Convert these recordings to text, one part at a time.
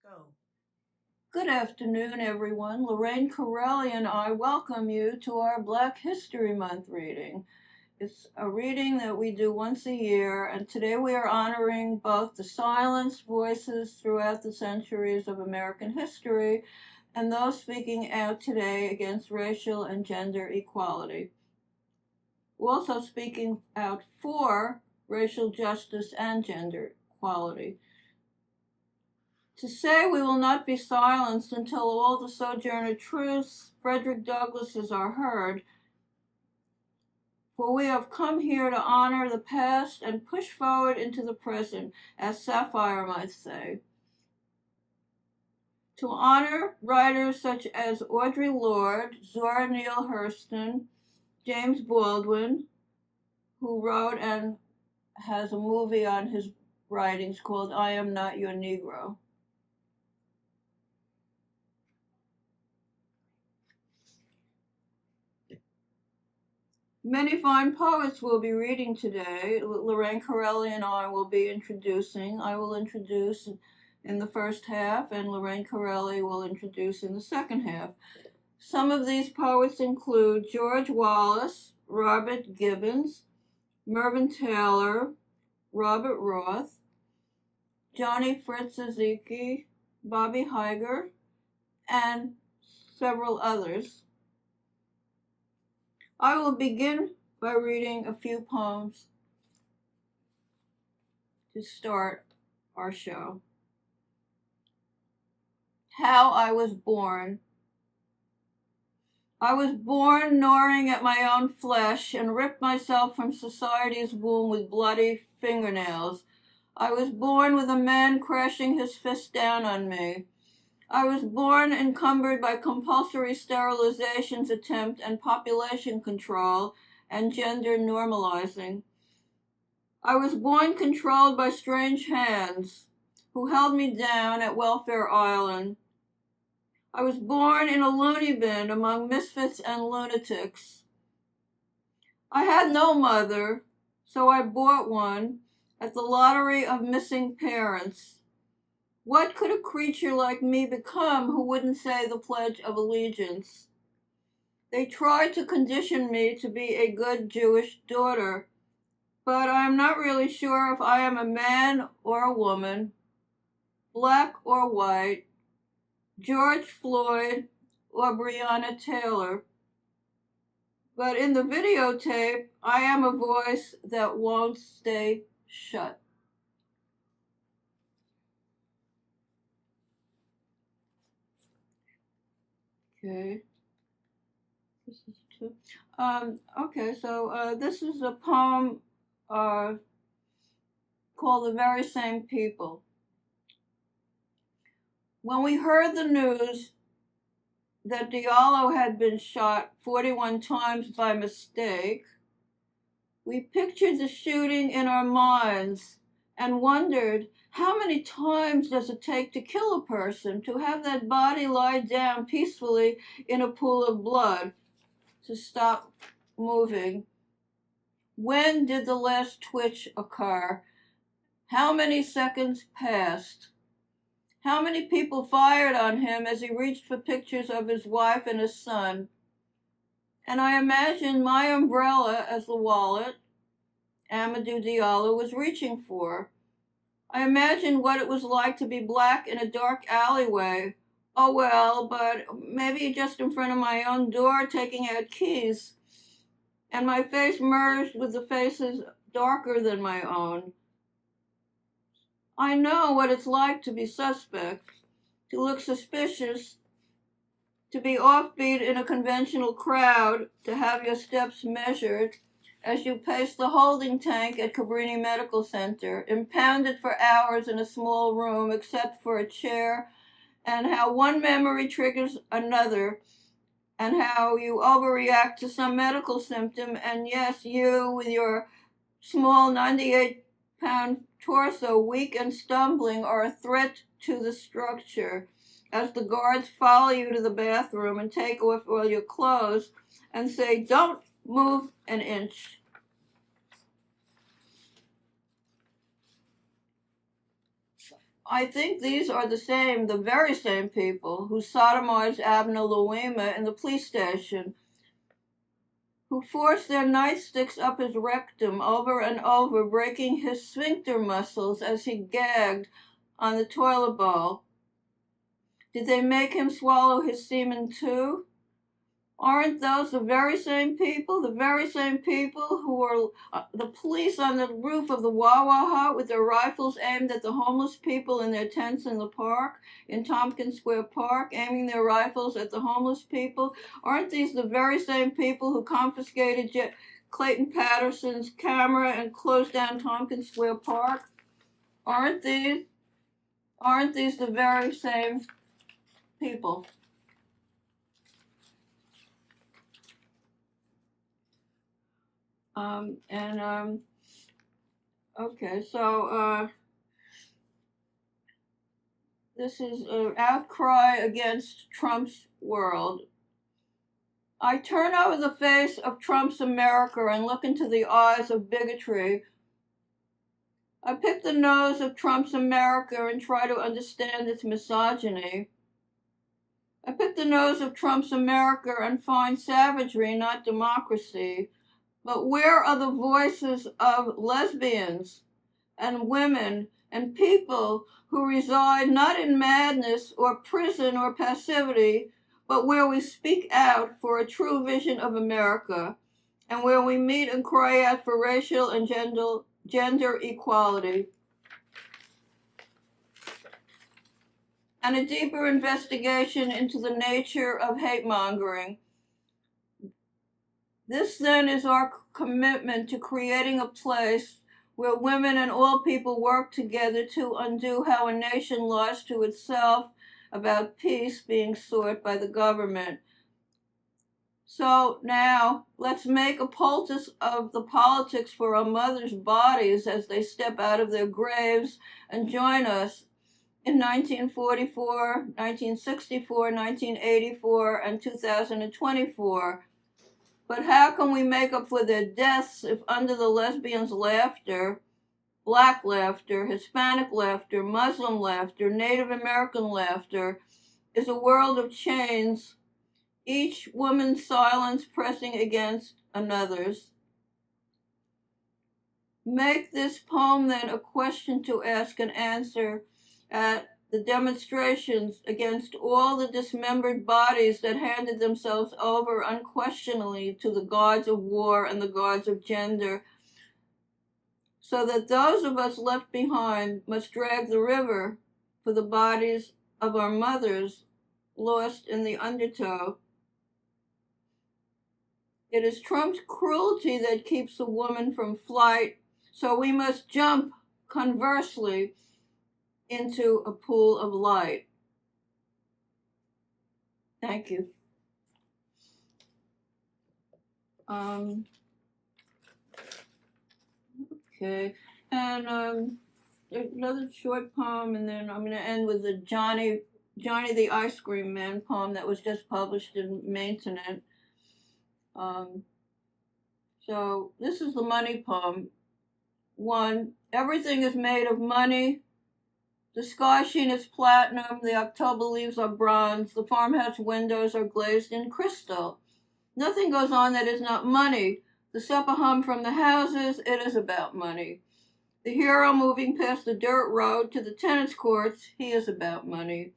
Go. Good afternoon, everyone. Lorraine, Currelley, and I welcome you to our Black History Month reading. It's a reading that we do once a year, and today we are honoring both the silenced voices throughout the centuries of American history and those speaking out today against racial and gender equality. We're also speaking out for racial justice and gender equality. To say we will not be silenced until all the Sojourner Truths, Frederick Douglasses are heard, for we have come here to honor the past and push forward into the present, as Sapphire might say. To honor writers such as Audre Lorde, Zora Neale Hurston, James Baldwin, who wrote and has a movie on his writings called I Am Not Your Negro. Many fine poets will be reading today. Lorraine, Currelley, and I will be introducing. I will introduce in the first half, and Lorraine Currelley will introduce in the second half. Some of these poets include George Wallace, Robert Gibbons, Mervyn Taylor, Robert Roth, Joanie Zosike, Bobby Hieger, and several others. I will begin by reading a few poems to start our show. How I Was Born. I was born gnawing at my own flesh and ripped myself from society's womb with bloody fingernails. I was born with a man crashing his fist down on me. I was born encumbered by compulsory sterilization's attempt and population control and gender normalizing. I was born controlled by strange hands who held me down at Welfare Island. I was born in a loony bin among misfits and lunatics. I had no mother, so I bought one at the lottery of missing parents. What could a creature like me become who wouldn't say the Pledge of Allegiance? They tried to condition me to be a good Jewish daughter, but I am not really sure if I am a man or a woman, black or white, George Floyd or Breonna Taylor. But in the videotape, I am a voice that won't stay shut. Okay. This is two. Okay, so this is a poem called The Very Same People. When we heard the news that Diallo had been shot 41 times by mistake, we pictured the shooting in our minds and wondered, how many times does it take to kill a person, to have that body lie down peacefully in a pool of blood, to stop moving? When did the last twitch occur? How many seconds passed? How many people fired on him as he reached for pictures of his wife and his son? And I imagined my umbrella as the wallet Amadou Diallo was reaching for. I imagined what it was like to be black in a dark alleyway. Oh well, but maybe just in front of my own door taking out keys. And my face merged with the faces darker than my own. I know what it's like to be suspect, to look suspicious, to be offbeat in a conventional crowd, to have your steps measured as you pace the holding tank at Cabrini Medical Center, impounded for hours in a small room except for a chair, and how one memory triggers another, and how you overreact to some medical symptom, and yes, you with your small 98-pound torso, weak and stumbling, are a threat to the structure, as the guards follow you to the bathroom and take off all your clothes and say, don't move an inch. I think these are the very same people who sodomized Abner Louima in the police station, who forced their nightsticks up his rectum over and over, breaking his sphincter muscles as he gagged on the toilet bowl. Did they make him swallow his semen too? Aren't those the very same people who were the police on the roof of the Wawa hut with their rifles aimed at the homeless people in their tents in the park, in Tompkins Square Park, aiming their rifles at the homeless people? Aren't these the very same people who confiscated Clayton Patterson's camera and closed down Tompkins Square Park? Aren't these the very same people? Okay, so this is an outcry against Trump's world. I turn over the face of Trump's America and look into the eyes of bigotry. I pick the nose of Trump's America and try to understand its misogyny. I pick the nose of Trump's America and find savagery, not democracy. But where are the voices of lesbians and women and people who reside not in madness or prison or passivity, but where we speak out for a true vision of America, and where we meet and cry out for racial and gender equality? And a deeper investigation into the nature of hate-mongering. This then is our commitment to creating a place where women and all people work together to undo how a nation lies to itself about peace being sought by the government. So now let's make a poultice of the politics for our mothers' bodies as they step out of their graves and join us in 1944, 1964, 1984, and 2024. But how can we make up for their deaths if under the lesbians' laughter, Black laughter, Hispanic laughter, Muslim laughter, Native American laughter, is a world of chains, each woman's silence pressing against another's? Make this poem then a question to ask and answer at the demonstrations against all the dismembered bodies that handed themselves over unquestioningly to the gods of war and the gods of gender, so that those of us left behind must drag the river for the bodies of our mothers lost in the undertow. It is Trump's cruelty that keeps a woman from flight, so we must jump conversely into a pool of light. Thank you. Okay, and another short poem, and then I'm going to end with the Joanie the Ice Cream Man poem that was just published in Maintenance. So this is the money poem. 1. Everything is made of money. The sky sheen is platinum, the October leaves are bronze, the farmhouse windows are glazed in crystal. Nothing goes on that is not money. The supper hum from the houses, it is about money. The hero moving past the dirt road to the tennis courts, he is about money.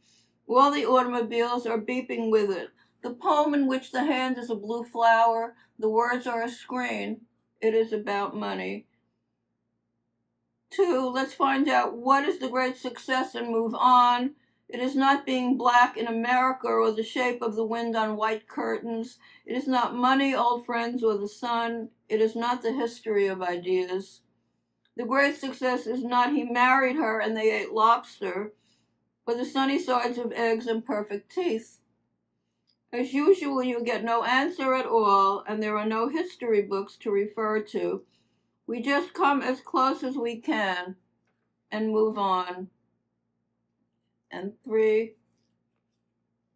All the automobiles are beeping with it. The poem in which the hand is a blue flower, the words are a screen, it is about money. 2, let's find out what is the great success and move on. It is not being black in America or the shape of the wind on white curtains. It is not money, old friends, or the sun. It is not the history of ideas. The great success is not he married her and they ate lobster, or the sunny sides of eggs and perfect teeth. As usual, you get no answer at all, and there are no history books to refer to. We just come as close as we can and move on. And 3,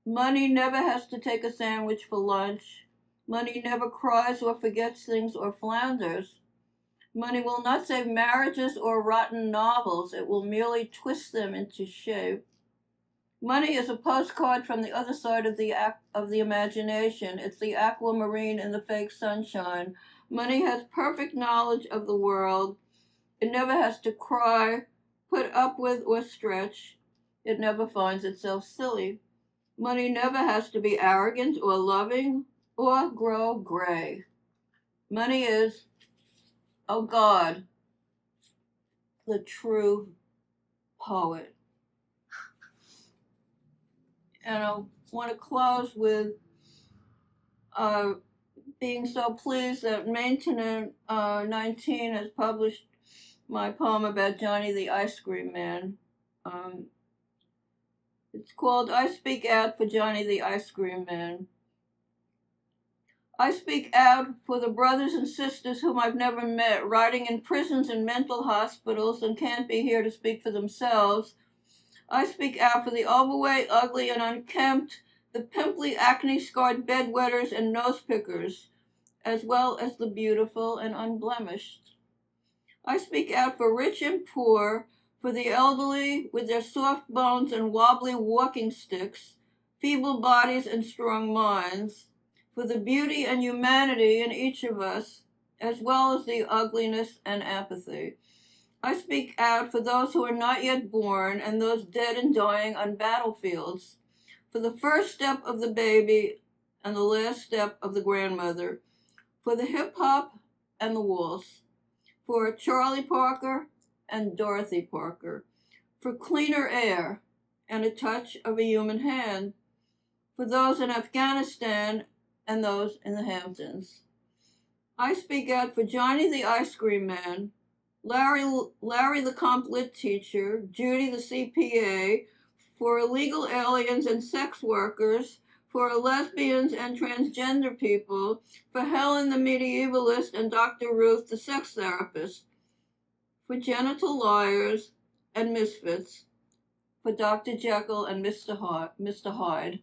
money never has to take a sandwich for lunch. Money never cries or forgets things or flounders. Money will not save marriages or rotten novels. It will merely twist them into shape. Money is a postcard from the other side of the imagination. It's the aquamarine in the fake sunshine. Money has perfect knowledge of the world. It never has to cry, put up with, or stretch. It never finds itself silly. Money never has to be arrogant or loving or grow gray. Money is, oh God, the true poet. And I want to close with being so pleased that Maintenance 19 has published my poem about Johnny the Ice Cream Man. It's called I Speak Out for Johnny the Ice Cream Man. I speak out for the brothers and sisters whom I've never met, rotting in prisons and mental hospitals and can't be here to speak for themselves. I speak out for the overweight, ugly, and unkempt, the pimply, acne-scarred bedwetters and nose-pickers, as well as the beautiful and unblemished. I speak out for rich and poor, for the elderly with their soft bones and wobbly walking sticks, feeble bodies and strong minds, for the beauty and humanity in each of us, as well as the ugliness and apathy. I speak out for those who are not yet born and those dead and dying on battlefields, for the first step of the baby and the last step of the grandmother, for the hip-hop and the waltz, for Charlie Parker and Dorothy Parker, for cleaner air and a touch of a human hand, for those in Afghanistan and those in the Hamptons. I speak out for Johnny the Ice Cream Man, Larry the comp lit teacher, Judy the CPA, for illegal aliens and sex workers, for lesbians and transgender people, for Helen the medievalist and Dr. Ruth the sex therapist, for genital liars and misfits, for Dr. Jekyll and Mr. Hyde.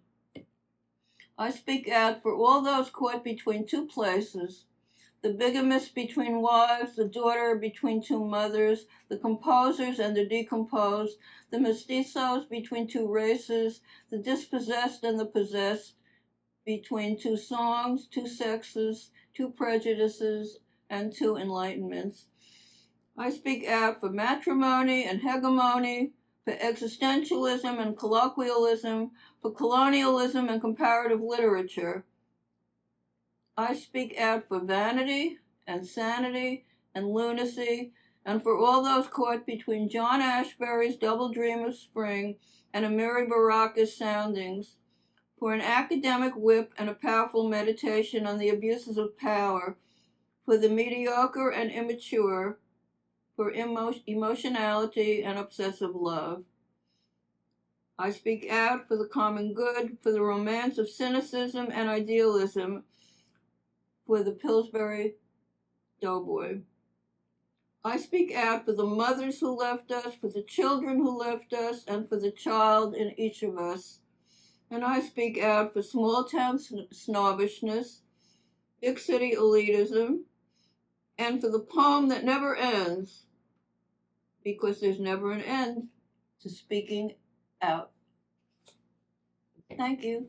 I speak out for all those caught between two places, the bigamist between wives, the daughter between two mothers, the composers and the decomposed, the mestizos between two races, the dispossessed and the possessed, between two songs, two sexes, two prejudices, and two enlightenments. I speak out for matrimony and hegemony, for existentialism and colloquialism, for colonialism and comparative literature. I speak out for vanity and sanity and lunacy, and for all those caught between John Ashbery's double dream of spring and Amiri Baraka's soundings, for an academic whip and a powerful meditation on the abuses of power, for the mediocre and immature, for emotionality and obsessive love. I speak out for the common good, for the romance of cynicism and idealism, for the Pillsbury Doughboy. I speak out for the mothers who left us, for the children who left us, and for the child in each of us. And I speak out for small town snobbishness, big city elitism, and for the poem that never ends, because there's never an end to speaking out. Thank you.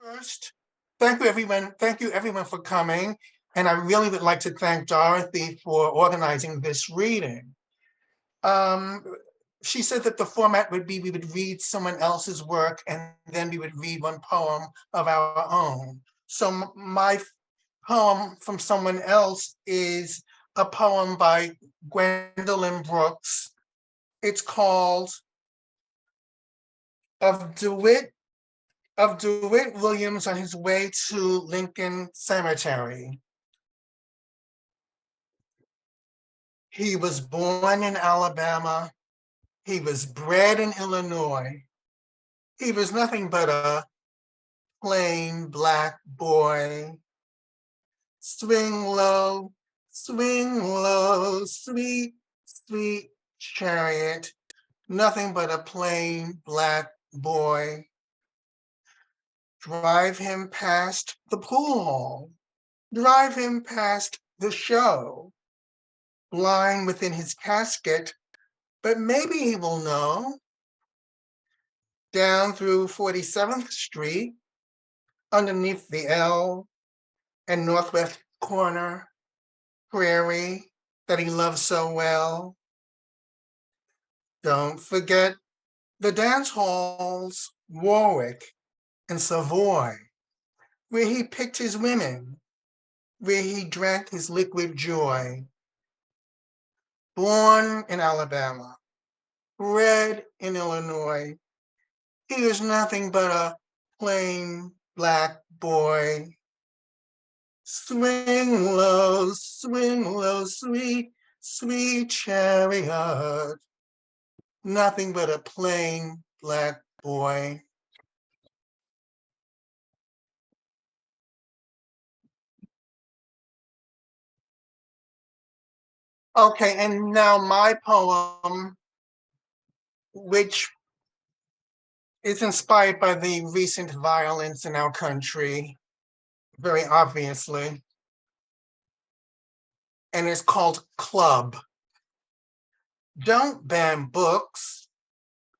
First, thank you everyone for coming. And I really would like to thank Dorothy for organizing this reading. She said that the format would be we would read someone else's work and then we would read one poem of our own. So my poem from someone else is a poem by Gwendolyn Brooks. It's called Of DeWitt Williams on his way to Lincoln Cemetery. He was born in Alabama. He was bred in Illinois. He was nothing but a plain black boy. Swing low, sweet, sweet chariot. Nothing but a plain black boy. Drive him past the pool hall. Drive him past the show. Lying within his casket, but maybe he will know. Down through 47th Street, underneath the L and Northwest Corner, Prairie that he loves so well. Don't forget the dance halls, Warwick and Savoy, where he picked his women, where he drank his liquid joy. Born in Alabama, bred in Illinois, he is nothing but a plain black boy. Swing low, sweet, sweet chariot. Nothing but a plain black boy. Okay, and now my poem, which is inspired by the recent violence in our country, very obviously, and it's called Club. Don't ban books,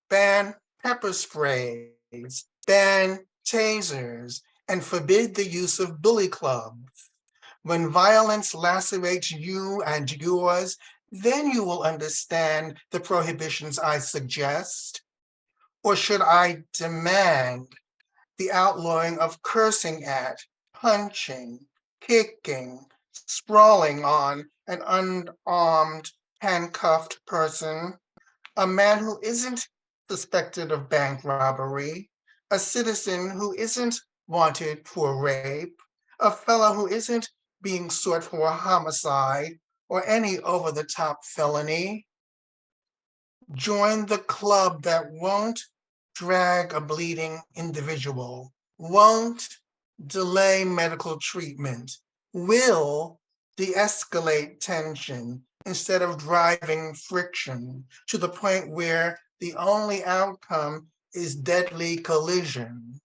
ban pepper sprays, ban tasers, and forbid the use of bully clubs. When violence lacerates you and yours, then you will understand the prohibitions I suggest. Or should I demand the outlawing of cursing at, punching, kicking, sprawling on an unarmed, handcuffed person, a man who isn't suspected of bank robbery, a citizen who isn't wanted for rape, a fellow who isn't being sought for homicide or any over-the-top felony? Join the club that won't drag a bleeding individual, won't delay medical treatment, will de-escalate tension instead of driving friction to the point where the only outcome is deadly collision.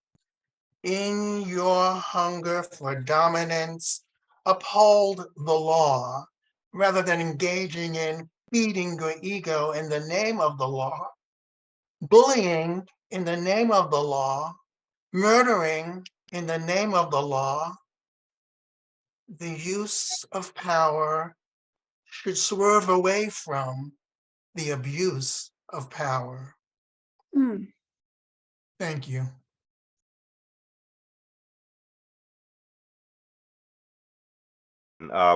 In your hunger for dominance, uphold the law rather than engaging in feeding your ego in the name of the law, bullying in the name of the law, murdering in the name of the law. The use of power should swerve away from the abuse of power. Mm. Thank you.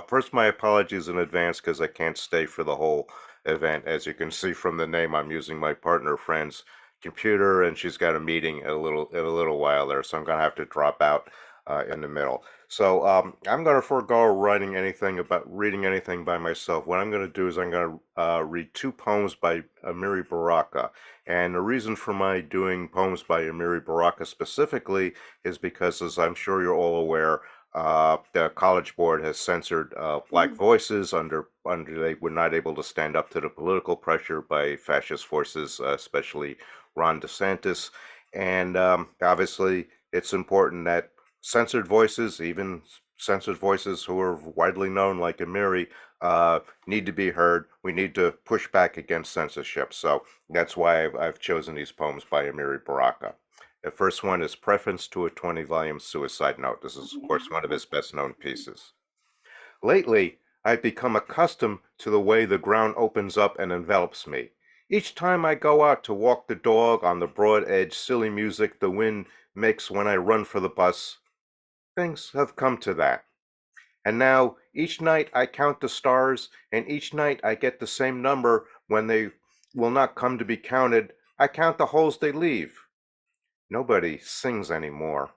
First, my apologies in advance because I can't stay for the whole event. As you can see from the name, I'm using my partner friend's computer, and she's got a meeting in a little while there, so I'm gonna have to drop out in the middle. So I'm gonna forego reading anything by myself. What I'm gonna do is I'm gonna read two poems by Amiri Baraka, and the reason for my doing poems by Amiri Baraka specifically is because, as I'm sure you're all aware, the College Board has censored black voices under they were not able to stand up to the political pressure by fascist forces, especially Ron DeSantis. And obviously, it's important that censored voices, even censored voices who are widely known, like Amiri, need to be heard. We need to push back against censorship. So that's why I've chosen these poems by Amiri Baraka. The first one is Preface to a 20-volume suicide note. This is, of course, one of his best-known pieces. Lately, I've become accustomed to the way the ground opens up and envelops me. Each time I go out to walk the dog on the broad edge, silly music the wind makes when I run for the bus. Things have come to that. And now, each night I count the stars, and each night I get the same number when they will not come to be counted. I count the holes they leave. Nobody sings anymore.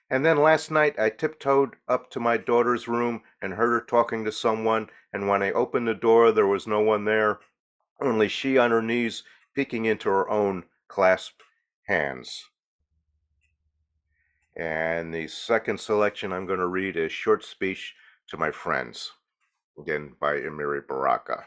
And then last night I tiptoed up to my daughter's room and heard her talking to someone, and when I opened the door there was no one there, only she on her knees peeking into her own clasped hands. And the second selection I'm going to read is Short Speech to My Friends, again by Amiri Baraka.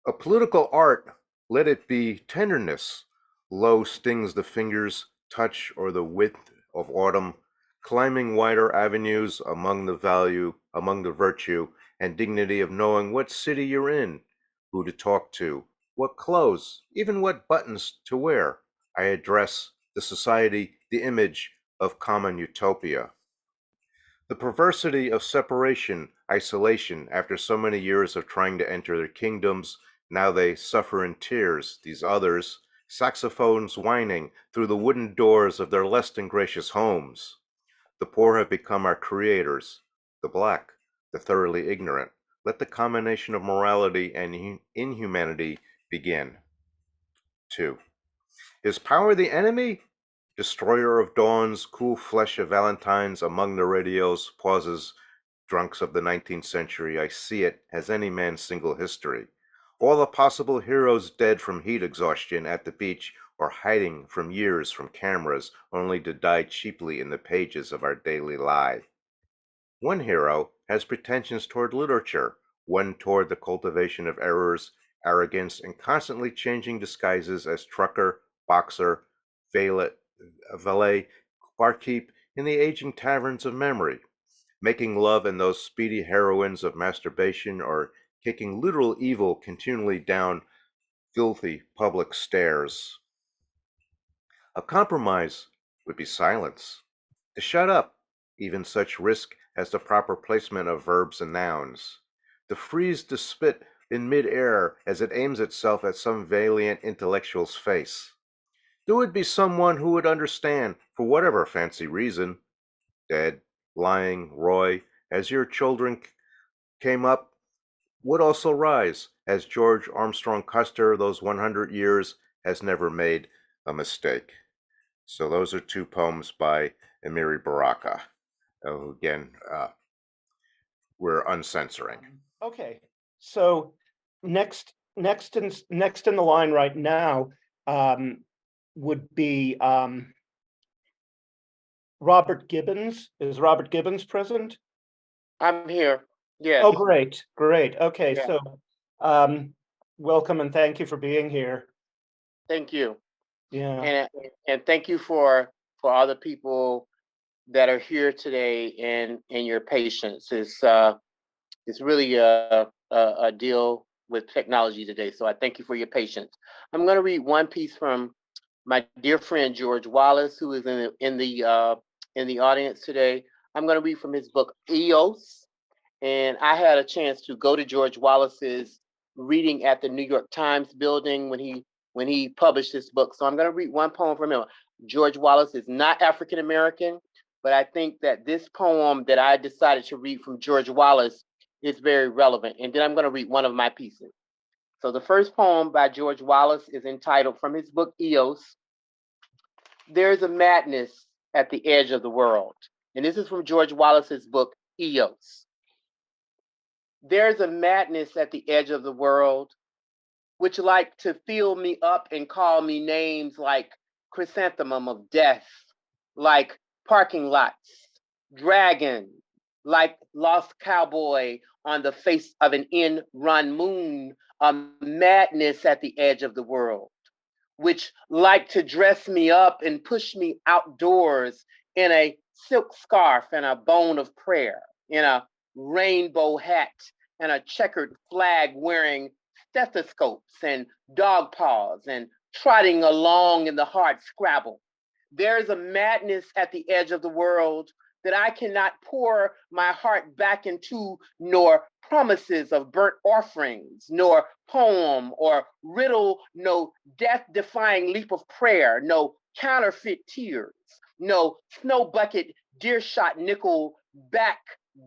A political art, let it be tenderness. Low stings the fingers touch or the width of autumn, climbing wider avenues among the virtue and dignity of knowing what city you're in, who to talk to, what clothes, even what buttons to wear. I address the society, the image of common utopia. The perversity of separation, isolation, after so many years of trying to enter their kingdoms, now they suffer in tears, these others, saxophones whining through the wooden doors of their less than gracious homes. The poor have become our creators, the black, the thoroughly ignorant. Let the combination of morality and inhumanity begin. 2. Is power the enemy? Destroyer of dawns, cool flesh of valentines among the radios, pauses, drunks of the 19th century, I see it, has any man's single history. All the possible heroes dead from heat exhaustion at the beach or hiding from years from cameras, only to die cheaply in the pages of our daily lie. One hero has pretensions toward literature, one toward the cultivation of errors, arrogance, and constantly changing disguises as trucker, boxer, valet, barkeep in the aging taverns of memory, making love in those speedy heroines of masturbation, or kicking literal evil continually down filthy public stairs. A compromise would be silence. To shut up, even such risk as the proper placement of verbs and nouns. To freeze the spit in mid-air as it aims itself at some valiant intellectual's face. There would be someone who would understand, for whatever fancy reason. Dead, lying, Roy, as your children came up, would also rise, as George Armstrong Custer, those 100 years, has never made a mistake. So those are two poems by Amiri Baraka, who again, we're uncensoring. Okay, so next in the line right now would be Robert Gibbons. Is Robert Gibbons present? I'm here. Yes. Oh, great. Okay, Yeah. so welcome and thank you for being here. Thank you. Yeah. And thank you for all the people that are here today and your patience. It's really a deal with technology today. So I thank you for your patience. I'm going to read one piece from my dear friend George Wallace, who is in the audience today. I'm going to read from his book EOS, and I had a chance to go to George Wallace's reading at the New York Times building when he published this book. So I'm going to read one poem from him. George Wallace is not African American, but I think that this poem that I decided to read from George Wallace is very relevant. And then I'm going to read one of my pieces. So the first poem by George Wallace is entitled, from his book EOS, There's a Madness at the Edge of the World. And this is from George Wallace's book EOS. There's a madness at the edge of the world, which like to fill me up and call me names like chrysanthemum of death, like parking lots, dragon, like lost cowboy on the face of an in-run moon, a madness at the edge of the world, which like to dress me up and push me outdoors in a silk scarf and a bone of prayer, in a rainbow hat and a checkered flag wearing stethoscopes and dog paws and trotting along in the hard scrabble. There's a madness at the edge of the world that I cannot pour my heart back into, nor promises of burnt offerings, nor poem or riddle, no death-defying leap of prayer, no counterfeit tears, no snow bucket, deer shot nickel back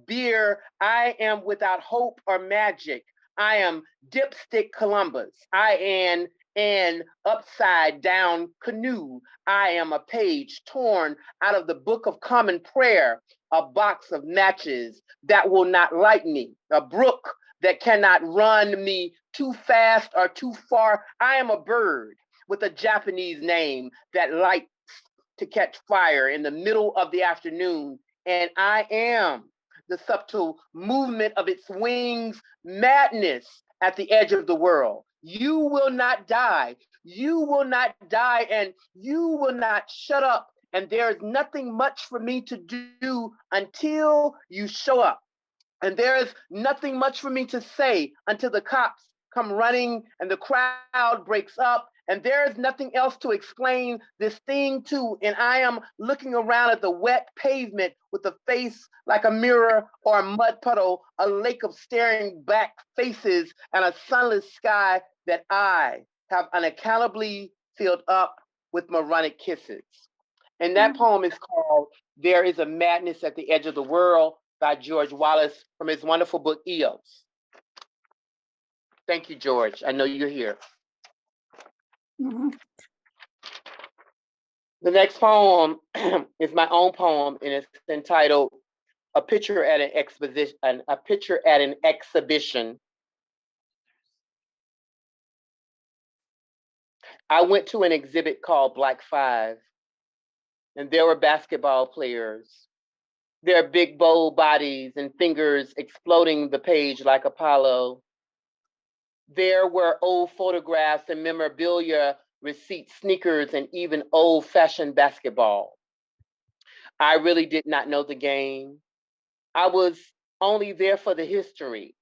beer. I am without hope or magic. I am dipstick Columbus. I am an upside down canoe. I am a page torn out of the book of common prayer, a box of matches that will not light me, a brook that cannot run me too fast or too far. I am a bird with a Japanese name that likes to catch fire in the middle of the afternoon, and I am the subtle movement of its wings, madness at the edge of the world. You will not die. You will not die, and you will not shut up. And there is nothing much for me to do until you show up. And there is nothing much for me to say until the cops come running and the crowd breaks up. And there is nothing else to explain this thing to. And I am looking around at the wet pavement with a face like a mirror or a mud puddle, a lake of staring back faces, and a sunless sky that I have unaccountably filled up with moronic kisses. And that poem is called There is a Madness at the Edge of the World by George Wallace from his wonderful book, Eos. Thank you, George. I know you're here. Mhm. The next poem is my own poem, and it's entitled "A Picture at an Exposition." A picture at an exhibition. I went to an exhibit called Black 5, and there were basketball players. Their big bold bodies and fingers exploding the page like Apollo. There were old photographs and memorabilia, receipts, sneakers, and even old-fashioned basketball. I really did not know the game. I was only there for the history.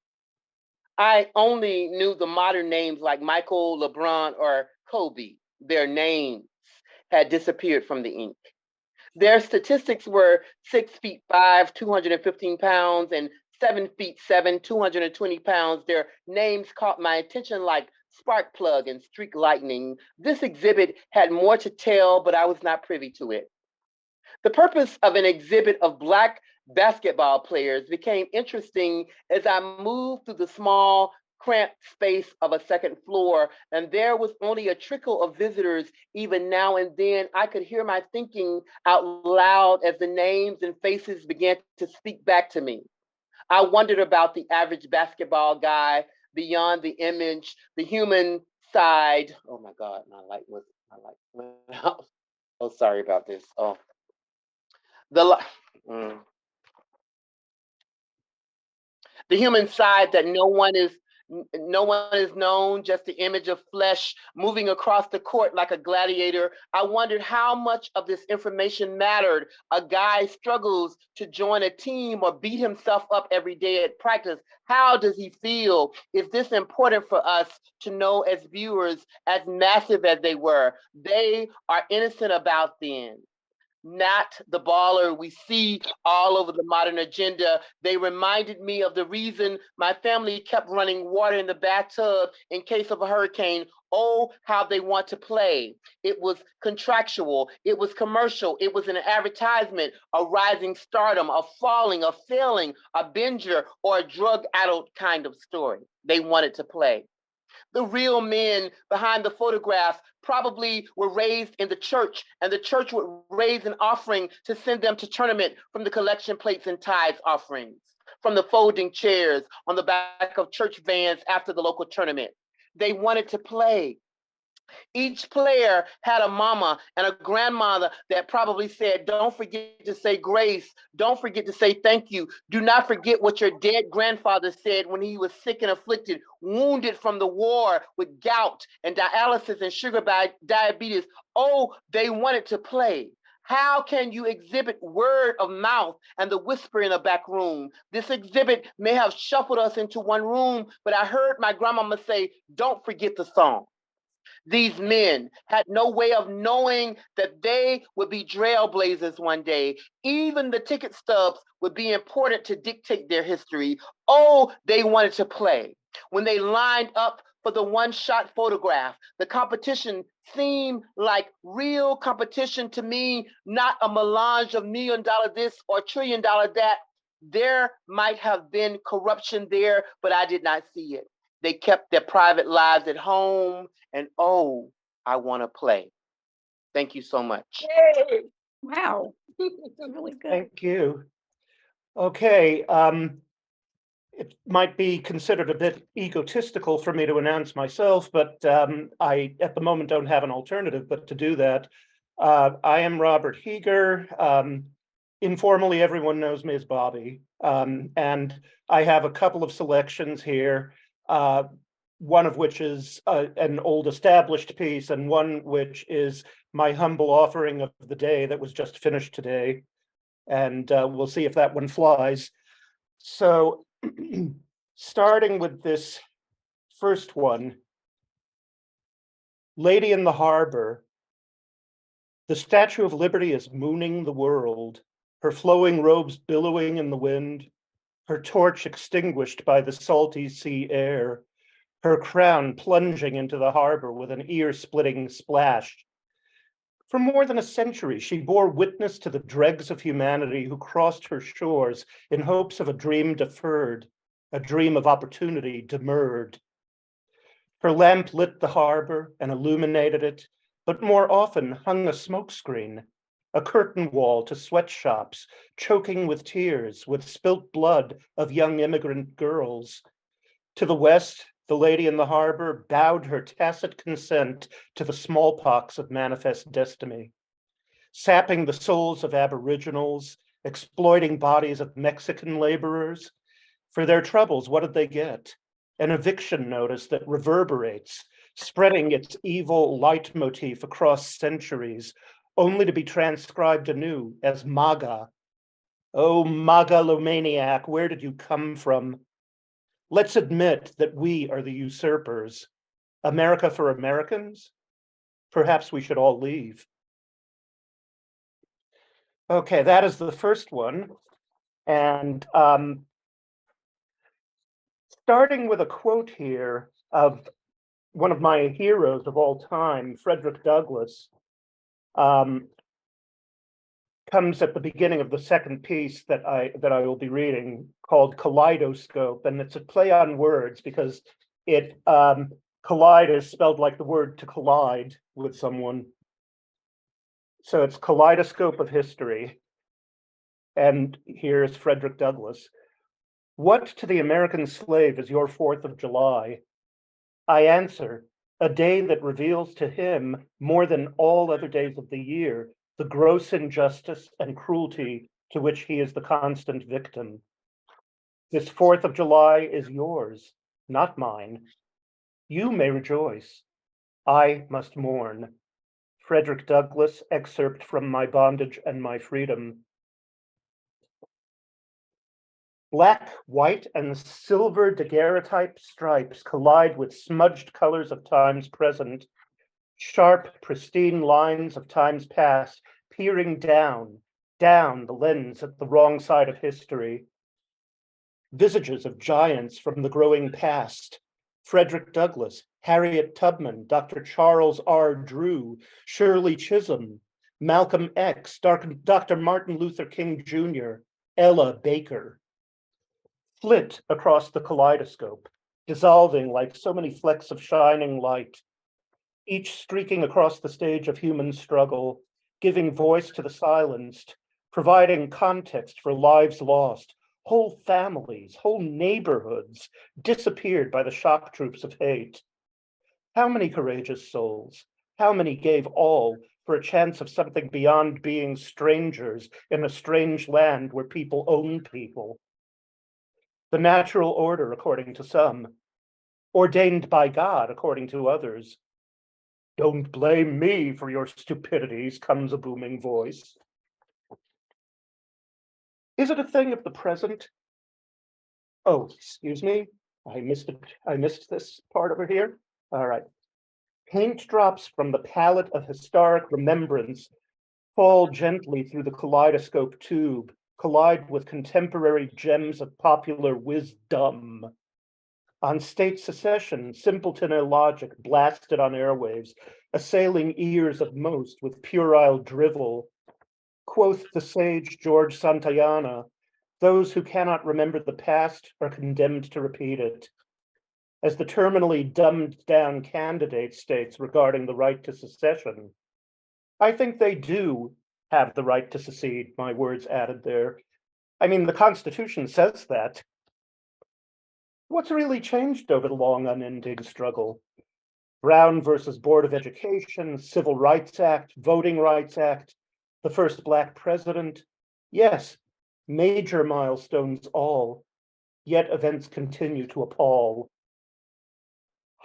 I only knew the modern names like Michael, LeBron, or Kobe. Their names had disappeared from the ink. Their statistics were 6'5", 215 pounds, and 7'7", 220 pounds. Their names caught my attention like spark plug and streak lightning. This exhibit had more to tell, but I was not privy to it. The purpose of an exhibit of Black basketball players became interesting as I moved through the small, cramped space of a second floor, and there was only a trickle of visitors. Even now and then, I could hear my thinking out loud as the names and faces began to speak back to me. I wondered about the average basketball guy, beyond the image, the human side. Oh my God, my light went out. Oh, sorry about this. Oh, the human side that no one is known, just the image of flesh moving across the court like a gladiator. I wondered how much of this information mattered. A guy struggles to join a team or beat himself up every day at practice. How does he feel? Is this important for us to know as viewers, as massive as they were? They are innocent about then. Not the baller we see all over the modern agenda. They reminded me of the reason my family kept running water in the bathtub in case of a hurricane. Oh, how they want to play. It was contractual, it was commercial, it was an advertisement, a rising stardom, a falling, a failing, a binger, or a drug-addled kind of story. They wanted to play. The real men behind the photographs probably were raised in the church, and the church would raise an offering to send them to tournament from the collection plates and tithes offerings, from the folding chairs on the back of church vans after the local tournament. They wanted to play. Each player had a mama and a grandmother that probably said, don't forget to say grace. Don't forget to say thank you. Do not forget what your dead grandfather said when he was sick and afflicted, wounded from the war with gout and dialysis and sugar diabetes. Oh, they wanted to play. How can you exhibit word of mouth and the whisper in a back room? This exhibit may have shuffled us into one room, but I heard my grandmama say, don't forget the song. These men had no way of knowing that they would be trailblazers one day. Even the ticket stubs would be important to dictate their history. Oh, they wanted to play. When they lined up for the one-shot photograph, the competition seemed like real competition to me, not a melange of $1 million this or $1 trillion that. There might have been corruption there, but I did not see it. They kept their private lives at home, and oh, I want to play. Thank you so much. Yay! Wow. Really good. Thank you. Okay, it might be considered a bit egotistical for me to announce myself, but I, at the moment, don't have an alternative but to do that. I am Robert Hieger. Informally, everyone knows me as Bobby, and I have a couple of selections here. one of which is an old established piece, and one which is my humble offering of the day that was just finished today. And we'll see if that one flies. So starting with this first one, Lady in the Harbor. The Statue of Liberty is mooning the world, her flowing robes billowing in the wind, her torch extinguished by the salty sea air, her crown plunging into the harbor with an ear-splitting splash. For more than a century, she bore witness to the dregs of humanity who crossed her shores in hopes of a dream deferred, a dream of opportunity demurred. Her lamp lit the harbor and illuminated it, but more often hung a smokescreen, a curtain wall to sweatshops, choking with tears, with spilt blood of young immigrant girls. To the west, the lady in the harbor bowed her tacit consent to the smallpox of manifest destiny, sapping the souls of aboriginals, exploiting bodies of Mexican laborers. For their troubles, what did they get? An eviction notice that reverberates, spreading its evil leitmotif across centuries, only to be transcribed anew as MAGA. Oh, MAGA-lomaniac, where did you come from? Let's admit that we are the usurpers. America for Americans? Perhaps we should all leave. Okay, that is the first one. And starting with a quote here of one of my heroes of all time, Frederick Douglass, comes at the beginning of the second piece that I will be reading, called Kaleidoscope, and it's a play on words because it collide is spelled like the word to collide with someone. So it's Kaleidoscope of History. And here's Frederick Douglass. What to the American slave is your 4th of July? I answer, a day that reveals to him more than all other days of the year the gross injustice and cruelty to which he is the constant victim. This 4th of July is yours, not mine. You may rejoice. I must mourn. Frederick Douglass, excerpt from My Bondage and My Freedom. Black, white, and silver daguerreotype stripes collide with smudged colors of times present, sharp, pristine lines of times past, peering down the lens at the wrong side of history. Visages of giants from the growing past. Frederick Douglass, Harriet Tubman, Dr. Charles R. Drew, Shirley Chisholm, Malcolm X, Dr. Martin Luther King Jr., Ella Baker. Flit across the kaleidoscope, dissolving like so many flecks of shining light, each streaking across the stage of human struggle, giving voice to the silenced, providing context for lives lost, whole families, whole neighborhoods disappeared by the shock troops of hate. How many courageous souls, how many gave all for a chance of something beyond being strangers in a strange land where people own people? The natural order, according to some, ordained by God, according to others. Don't blame me for your stupidities, comes a booming voice. Is it a thing of the present? Oh, excuse me, I missed this part over here. All right. Paint drops from the palette of historic remembrance fall gently through the kaleidoscope tube, collide with contemporary gems of popular wisdom. On state secession, simpleton illogic blasted on airwaves, assailing ears of most with puerile drivel. Quoth the sage George Santayana, those who cannot remember the past are condemned to repeat it. As the terminally dumbed down candidate states regarding the right to secession, I think they do have the right to secede, my words added there. I mean, the Constitution says that. What's really changed over the long, unending struggle? Brown versus Board of Education, Civil Rights Act, Voting Rights Act, the first Black president. Yes, major milestones all, yet events continue to appall.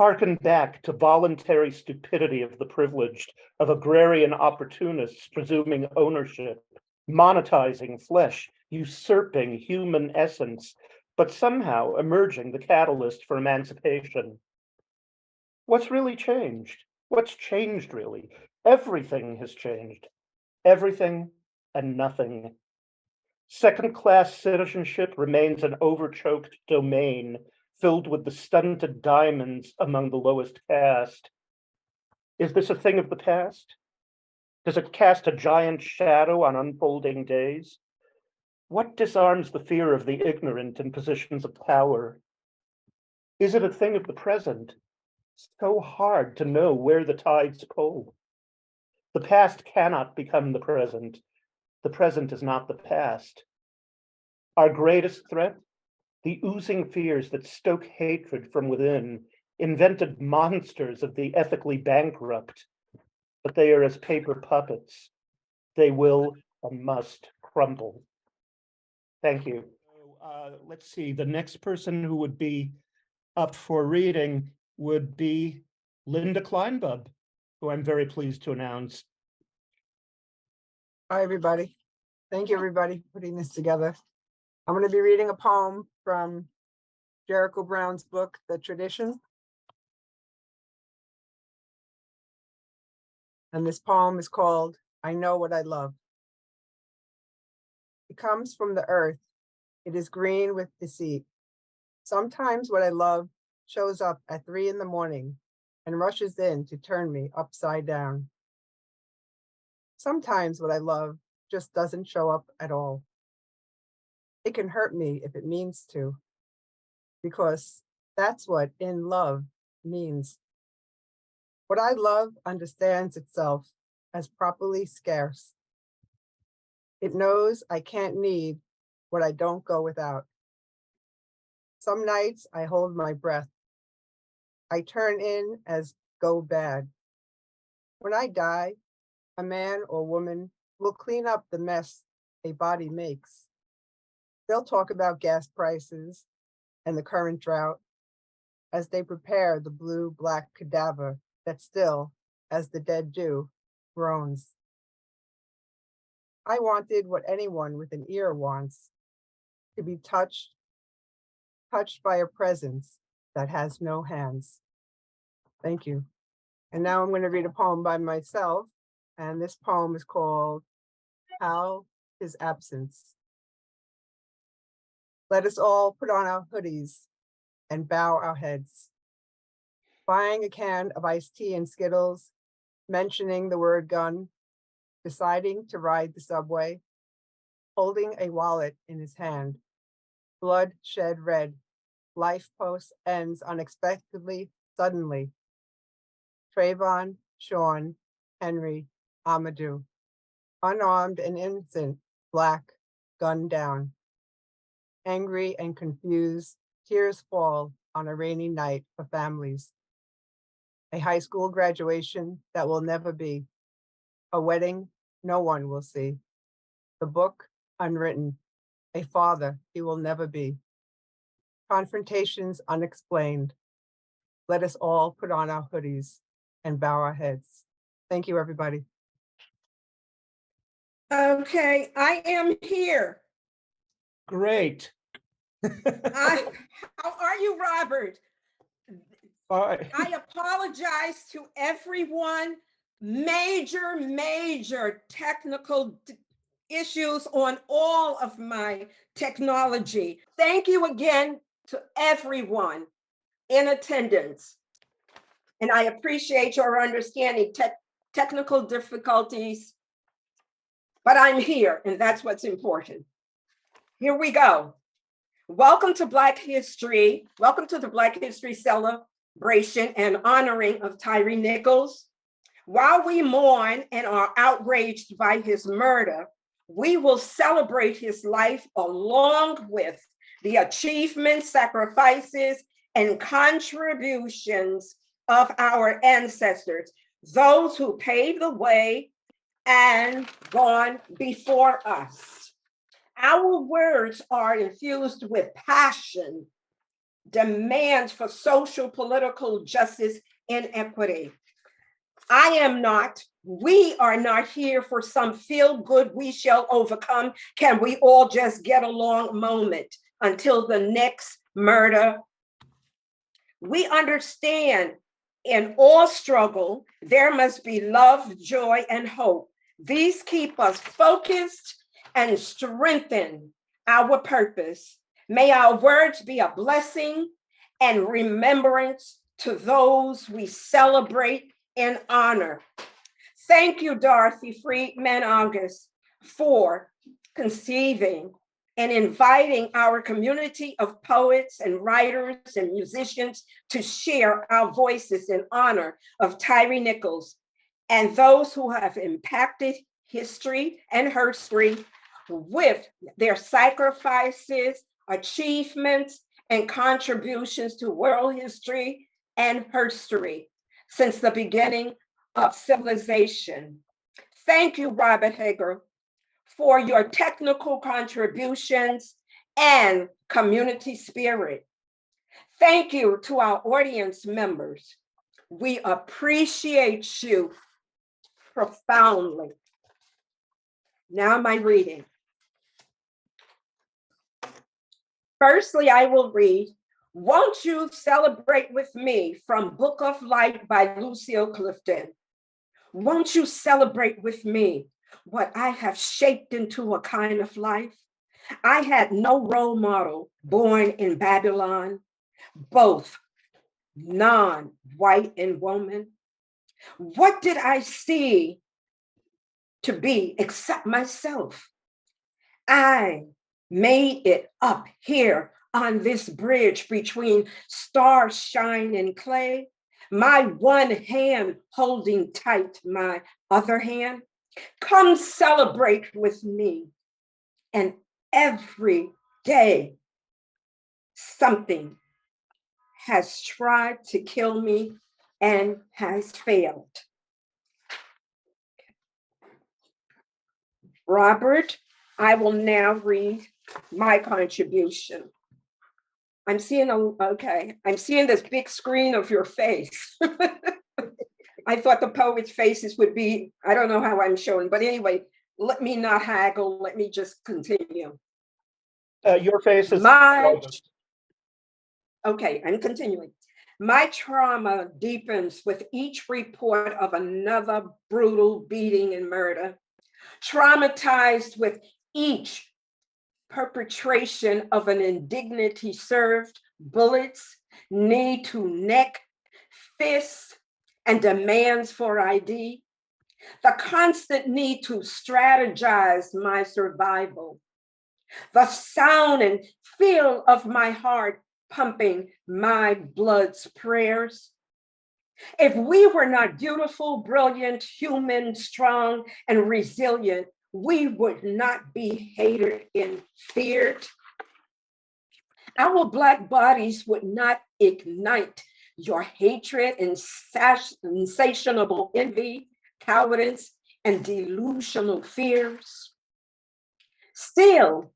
Harken back to voluntary stupidity of the privileged, of agrarian opportunists presuming ownership, monetizing flesh, usurping human essence, but somehow emerging the catalyst for emancipation. What's really changed? What's changed, really? Everything has changed. Everything and nothing. Second-class citizenship remains an overchoked domain filled with the stunted diamonds among the lowest caste. Is this a thing of the past? Does it cast a giant shadow on unfolding days? What disarms the fear of the ignorant in positions of power? Is it a thing of the present? So hard to know where the tides pull. The past cannot become the present. The present is not the past. Our greatest threat? The oozing fears that stoke hatred from within, invented monsters of the ethically bankrupt, but they are as paper puppets. They will and must crumble. Thank you. Let's see, the next person who would be up for reading would be Linda Kleinbub, who I'm very pleased to announce. Hi, everybody. Thank you, everybody, for putting this together. I'm going to be reading a poem from Jericho Brown's book, The Tradition. And this poem is called, I Know What I Love. It comes from the earth. It is green with deceit. Sometimes what I love shows up at 3 a.m. and rushes in to turn me upside down. Sometimes what I love just doesn't show up at all. It can hurt me if it means to, because that's what in love means. What I love understands itself as properly scarce. It knows I can't need what I don't go without. Some nights I hold my breath. I turn in as go bad. When I die, a man or woman will clean up the mess a body makes. They'll talk about gas prices and the current drought as they prepare the blue-black cadaver that still, as the dead do, groans. I wanted what anyone with an ear wants, to be touched by a presence that has no hands. Thank you. And now I'm going to read a poem by myself, and this poem is called How His Absence. Let us all put on our hoodies and bow our heads. Buying a can of iced tea and Skittles, mentioning the word gun, deciding to ride the subway, holding a wallet in his hand, blood shed red, life post ends unexpectedly, suddenly. Trayvon, Sean, Henry, Amadou, unarmed and innocent, black, gunned down. Angry and confused, tears fall on a rainy night for families. A high school graduation that will never be. A wedding no one will see. The book unwritten. A father he will never be. Confrontations unexplained. Let us all put on our hoodies and bow our heads. Thank you, everybody. Okay, I am here. Great. How are you, Robert? Bye. I apologize to everyone. Major technical issues on all of my technology. Thank you again to everyone in attendance. And I appreciate your understanding technical difficulties, but I'm here, and that's what's important. Here we go. Welcome to Black History. Welcome to the Black History celebration and honoring of Tyree Nichols. While we mourn and are outraged by his murder, we will celebrate his life along with the achievements, sacrifices, and contributions of our ancestors, those who paved the way and gone before us. Our words are infused with passion demands for social, political justice and equity. I am not, we are not here for some feel good, we shall overcome, can we all just get along moment until the next murder. We understand in all struggle, there must be love, joy, and hope. These keep us focused and strengthen our purpose. May our words be a blessing and remembrance to those we celebrate and honor. Thank you, Dorothy Friedman August, for conceiving and inviting our community of poets and writers and musicians to share our voices in honor of Tyree Nichols and those who have impacted history and herstory with their sacrifices, achievements, and contributions to world history and herstory since the beginning of civilization. Thank you, Robert Hieger, for your technical contributions and community spirit. Thank you to our audience members. We appreciate you profoundly. Now my reading. Firstly, I will read, Won't You Celebrate With Me from Book of Light by Lucille Clifton. Won't you celebrate with me what I have shaped into a kind of life? I had no role model born in Babylon, both non-white and woman. What did I see to be except myself? I made it up here on this bridge between starshine and clay, my one hand holding tight my other hand. Come celebrate with me. And every day, something has tried to kill me and has failed. Robert, I will now read my contribution. I'm seeing this big screen of your face. I thought the poets' faces would be, I don't know how I'm showing, but anyway, let me not haggle, let me just continue. Your face is. Okay, I'm continuing. My trauma deepens with each report of another brutal beating and murder. Traumatized with each perpetration of an indignity served, bullets, knee to neck, fists, and demands for ID. The constant need to strategize my survival. The sound and feel of my heart pumping my blood's prayers. If we were not beautiful, brilliant, human, strong, and resilient, we would not be hated and feared. Our Black bodies would not ignite your hatred and insatiable envy, cowardice, and delusional fears. Still,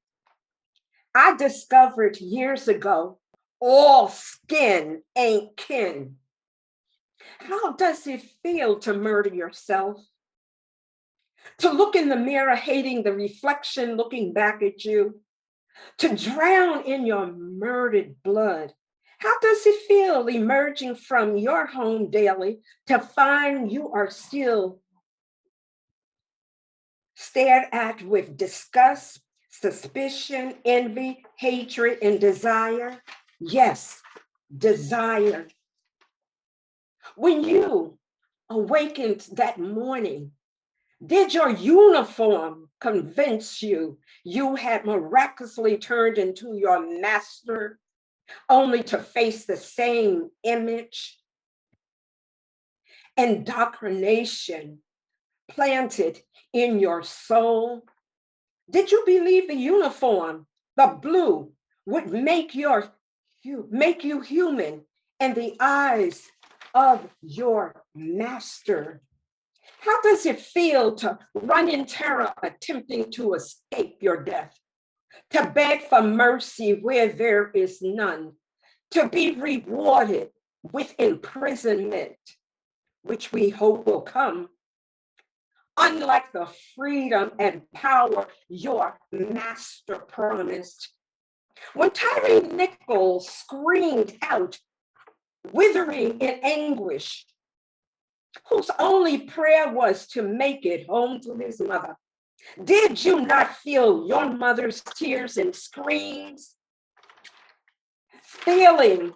I discovered years ago, all skin ain't kin. How does it feel to murder yourself? To look in the mirror, hating the reflection looking back at you? To drown in your murdered blood? How does it feel emerging from your home daily to find you are still stared at with disgust, suspicion, envy, hatred, and desire? Yes, desire. When you awakened that morning, did your uniform convince you you had miraculously turned into your master, only to face the same image? Indoctrination planted in your soul. Did you believe the uniform, the blue, would make you human in the eyes of your master? How does it feel to run in terror, attempting to escape your death, to beg for mercy where there is none, to be rewarded with imprisonment, which we hope will come, unlike the freedom and power your master promised. When Tyree Nichols screamed out, withering in anguish, whose only prayer was to make it home to his mother, did you not feel your mother's tears and screams? Feeling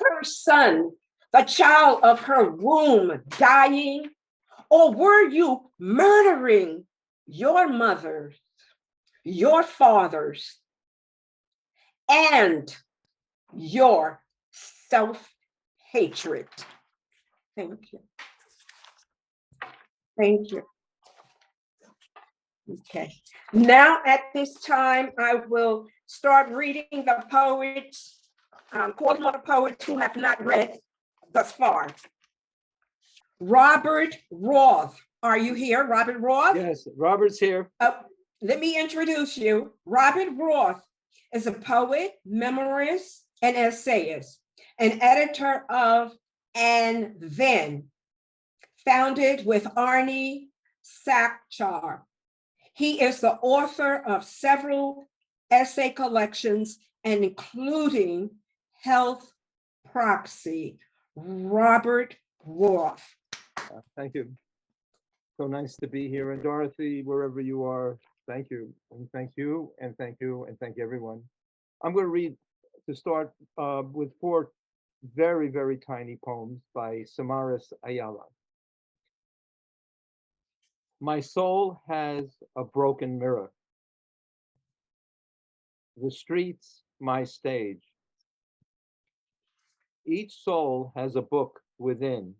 her son, the child of her womb, dying? Or were you murdering your mothers, your fathers, and your self-hatred? Thank you. Thank you. Okay. Now at this time, I will start reading the poets, calling on the poets who have not read thus far. Robert Roth. Are you here, Robert Roth? Yes, Robert's here. Let me introduce you. Robert Roth is a poet, memoirist, and essayist, an editor of And Then, founded with Arnie Sakchar. He is the author of several essay collections, and including Health Proxy. Robert Roth. Thank you. So nice to be here. And Dorothy, wherever you are, thank you. And thank you, and thank you, and thank you, everyone. I'm going to read, to start with 4 very, very tiny poems by Samaras Ayala. My soul has a broken mirror. The streets, my stage. Each soul has a book within.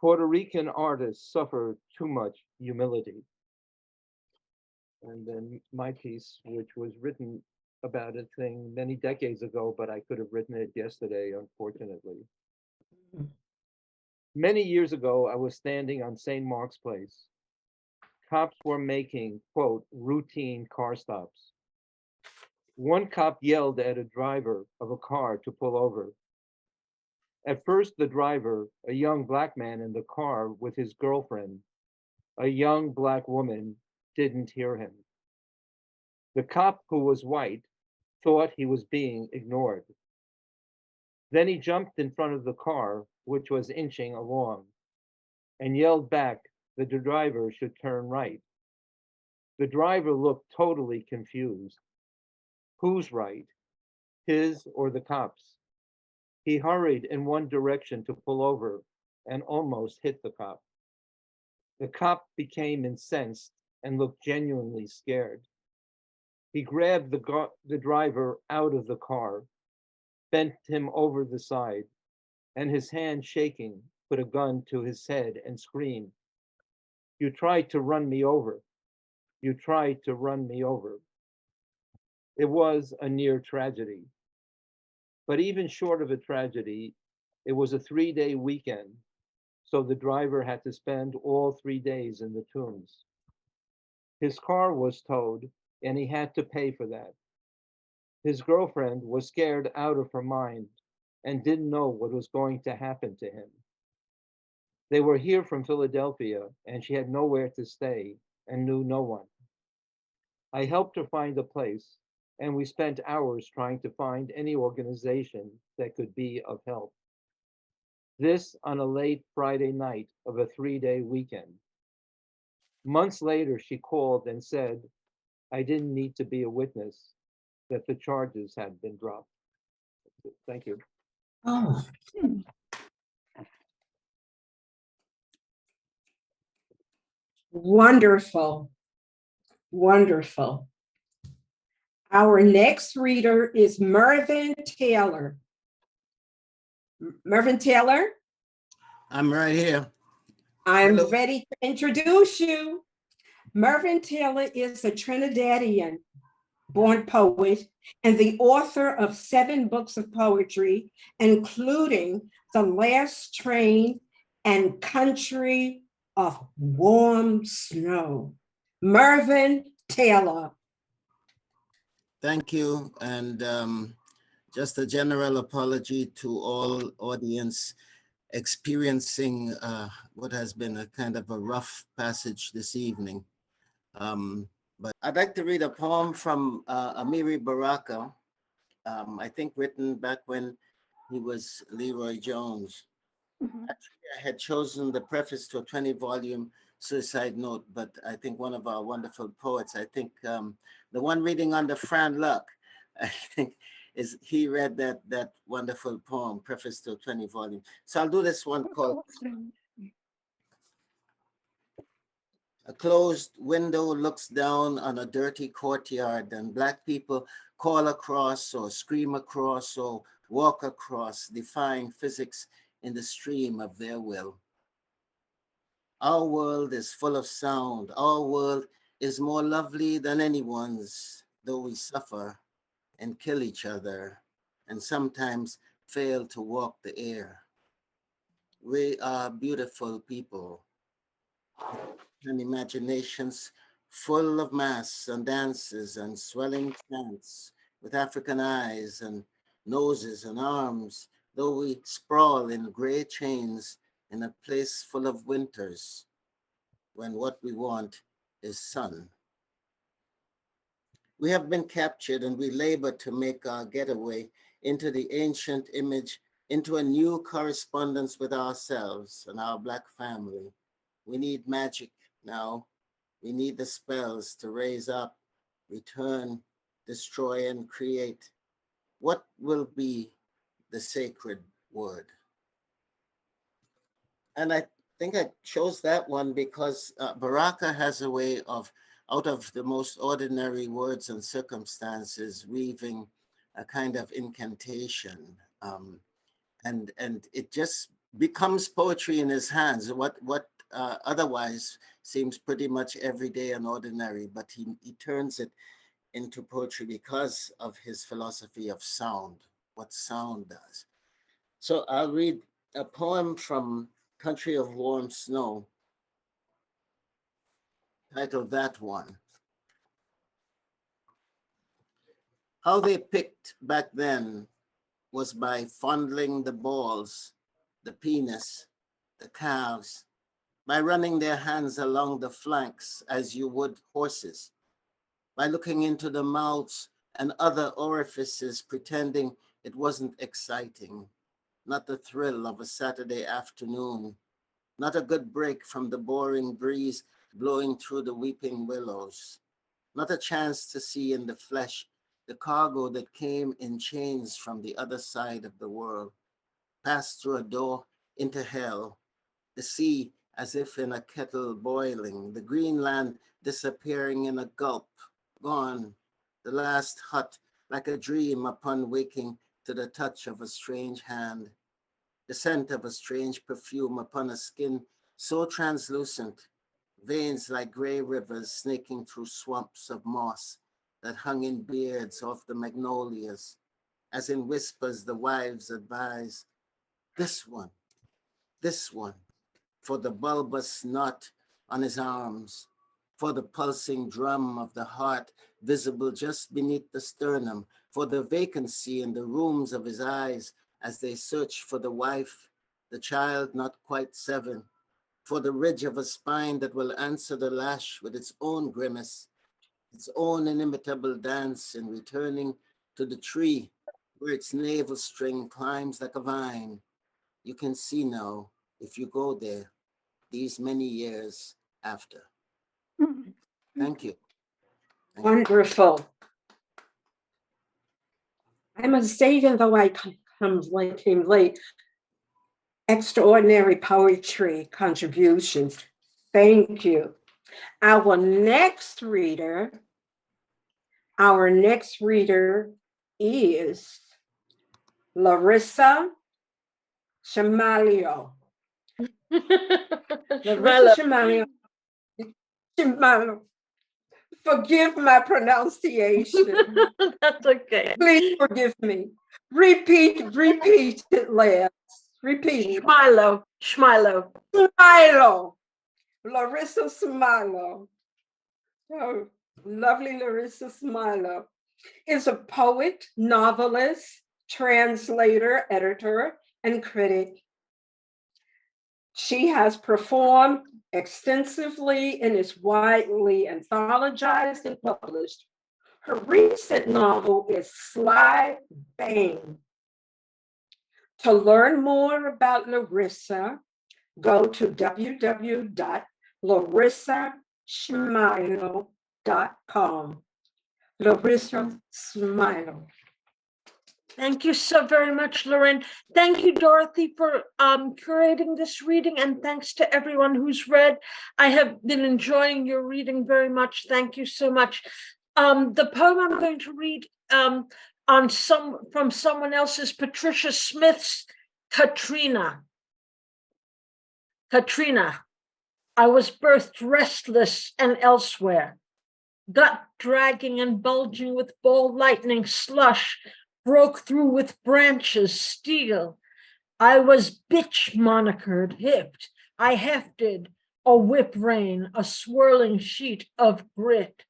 Puerto Rican artists suffer too much humility. And then my piece, which was written about a thing many decades ago, but I could have written it yesterday, unfortunately. Many years ago, I was standing on St. Mark's Place. Cops were making, quote, routine car stops. One cop yelled at a driver of a car to pull over. At first, the driver, a young black man in the car with his girlfriend, a young black woman, didn't hear him. The cop, who was white, thought he was being ignored. Then he jumped in front of the car, which was inching along, and yelled back that the driver should turn right. The driver looked totally confused. Who's right? His or the cop's? He hurried in one direction to pull over and almost hit the cop. The cop became incensed and looked genuinely scared. He grabbed the driver out of the car, bent him over the side, and his hand shaking, put a gun to his head and screamed, "You tried to run me over. You tried to run me over." It was a near tragedy. But even short of a tragedy, it was a 3-day weekend, so the driver had to spend all 3 days in the Tombs. His car was towed, and he had to pay for that. His girlfriend was scared out of her mind and didn't know what was going to happen to him. They were here from Philadelphia, and she had nowhere to stay and knew no one. I helped her find a place, and we spent hours trying to find any organization that could be of help. This on a late Friday night of a 3-day weekend. Months later, she called and said, I didn't need to be a witness, that the charges had been dropped. Thank you. Oh. Wonderful. Wonderful. Our next reader is Mervyn Taylor. Mervyn Taylor? I'm right here. I'm Hello. ready to introduce you. Mervyn Taylor is a Trinidadian born poet and the author of 7 books of poetry, including The Last Train and Country of Warm Snow. Mervyn Taylor. Thank you. And just a general apology to all audience experiencing what has been a kind of a rough passage this evening. But I'd like to read a poem from Amiri Baraka, I think written back when he was Leroy Jones. Actually, I had chosen the preface to a 20-volume suicide note, but I think one of our wonderful poets, I think the one reading under Fran Luck, I think he read that wonderful poem, preface to a 20-volume. So I'll do this one called A Closed Window Looks Down on a Dirty Courtyard, and Black people call across or scream across or walk across, defying physics in the stream of their will. Our world is full of sound. Our world is more lovely than anyone's, though we suffer and kill each other and sometimes fail to walk the air. We are beautiful people and imaginations full of masks and dances and swelling chants with African eyes and noses and arms, though we sprawl in gray chains in a place full of winters when what we want is sun. We have been captured and we labor to make our getaway into the ancient image, into a new correspondence with ourselves and our Black family. We need magic now. We need the spells to raise up, return, destroy, and create. What will be the sacred word? And I think I chose that one because Baraka has a way of, out of the most ordinary words and circumstances, weaving a kind of incantation. And it just becomes poetry in his hands, what otherwise seems pretty much everyday and ordinary, but he turns it into poetry because of his philosophy of sound, what sound does. So I'll read a poem from Country of Warm Snow, titled That One. How they picked back then was by fondling the balls, the penis, the calves, by running their hands along the flanks as you would horses, by looking into the mouths and other orifices, pretending it wasn't exciting, not the thrill of a Saturday afternoon, not a good break from the boring breeze blowing through the weeping willows, not a chance to see in the flesh the cargo that came in chains from the other side of the world, passed through a door into hell, the sea as if in a kettle boiling, the green land disappearing in a gulp, gone, the last hut like a dream upon waking to the touch of a strange hand, the scent of a strange perfume upon a skin so translucent, veins like gray rivers snaking through swamps of moss that hung in beards off the magnolias, as in whispers the wives advise, this one, for the bulbous knot on his arms, for the pulsing drum of the heart visible just beneath the sternum, for the vacancy in the rooms of his eyes as they search for the wife, the child not quite 7, for the ridge of a spine that will answer the lash with its own grimace, its own inimitable dance in returning to the tree where its navel string climbs like a vine. You can see now, if you go there, these many years after. Thank you. Wonderful. I must say, even though I came late, extraordinary poetry contributions. Thank you. Our next reader is Larissa Shmailo. Larissa Shmailo. Forgive my pronunciation. That's okay. Please forgive me. Repeat it, Lance. Repeat. Shmailo. Larissa Shmailo. Oh, lovely Larissa Shmailo is a poet, novelist, translator, editor, and critic. She has performed extensively and is widely anthologized and published. Her recent novel is Sly Bane. To learn more about Larissa, go to www.larissashmailo.com. Larissa Shmailo. Thank you so very much, Lorraine. Thank you, Dorothy, for curating this reading, and thanks to everyone who's read. I have been enjoying your reading very much. Thank you so much. The poem I'm going to read from someone else is Patricia Smith's Katrina. Katrina, I was birthed restless and elsewhere, gut dragging and bulging with ball lightning slush, broke through with branches, steel. I was bitch monikered, hipped. I hefted a whip rein, a swirling sheet of grit,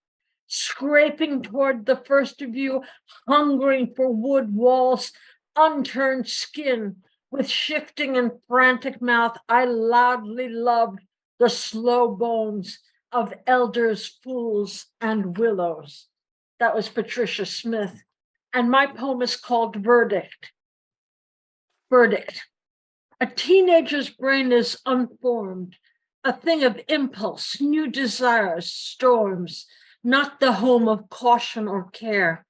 scraping toward the first of you, hungering for wood walls, unturned skin. With shifting and frantic mouth, I loudly loved the slow bones of elders, fools, and willows. That was Patricia Smith. And my poem is called Verdict. Verdict. A teenager's brain is unformed, a thing of impulse, new desires, storms, not the home of caution or care.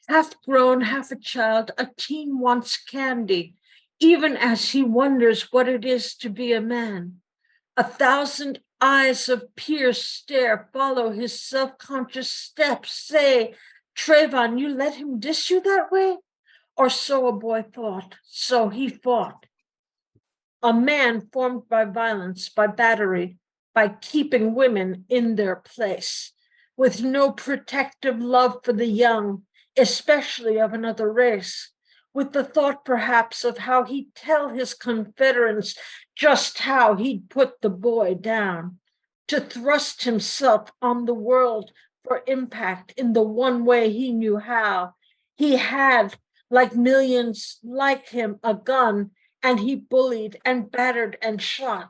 Half grown, half a child, a teen wants candy, even as he wonders what it is to be a man. 1,000 eyes of pierced stare follow his self-conscious steps, say, Trayvon, you let him diss you that way? Or so a boy thought, so he fought. A man formed by violence, by battery, by keeping women in their place, with no protective love for the young, especially of another race, with the thought perhaps of how he'd tell his confederates just how he'd put the boy down, to thrust himself on the world for impact in the one way he knew how. He had, like millions like him, a gun, and he bullied and battered and shot.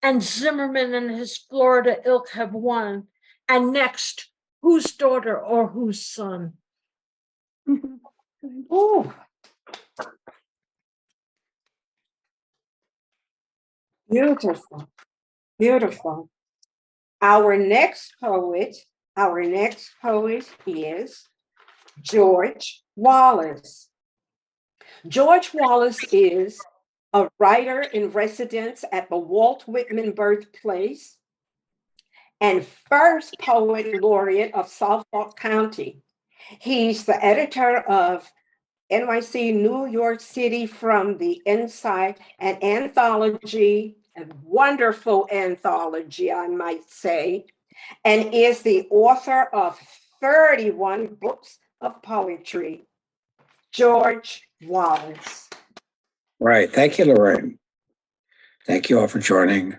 And Zimmerman and his Florida ilk have won. And next, whose daughter or whose son? Ooh. Beautiful, beautiful. Our next poet is George Wallace. George Wallace is a writer in residence at the Walt Whitman Birthplace and first poet laureate of Suffolk County. He's the editor of NYC New York City from the Inside, an anthology, a wonderful anthology, I might say, and is the author of 31 books of poetry. George Wallace. Right. Thank you, Lorraine. Thank you all for joining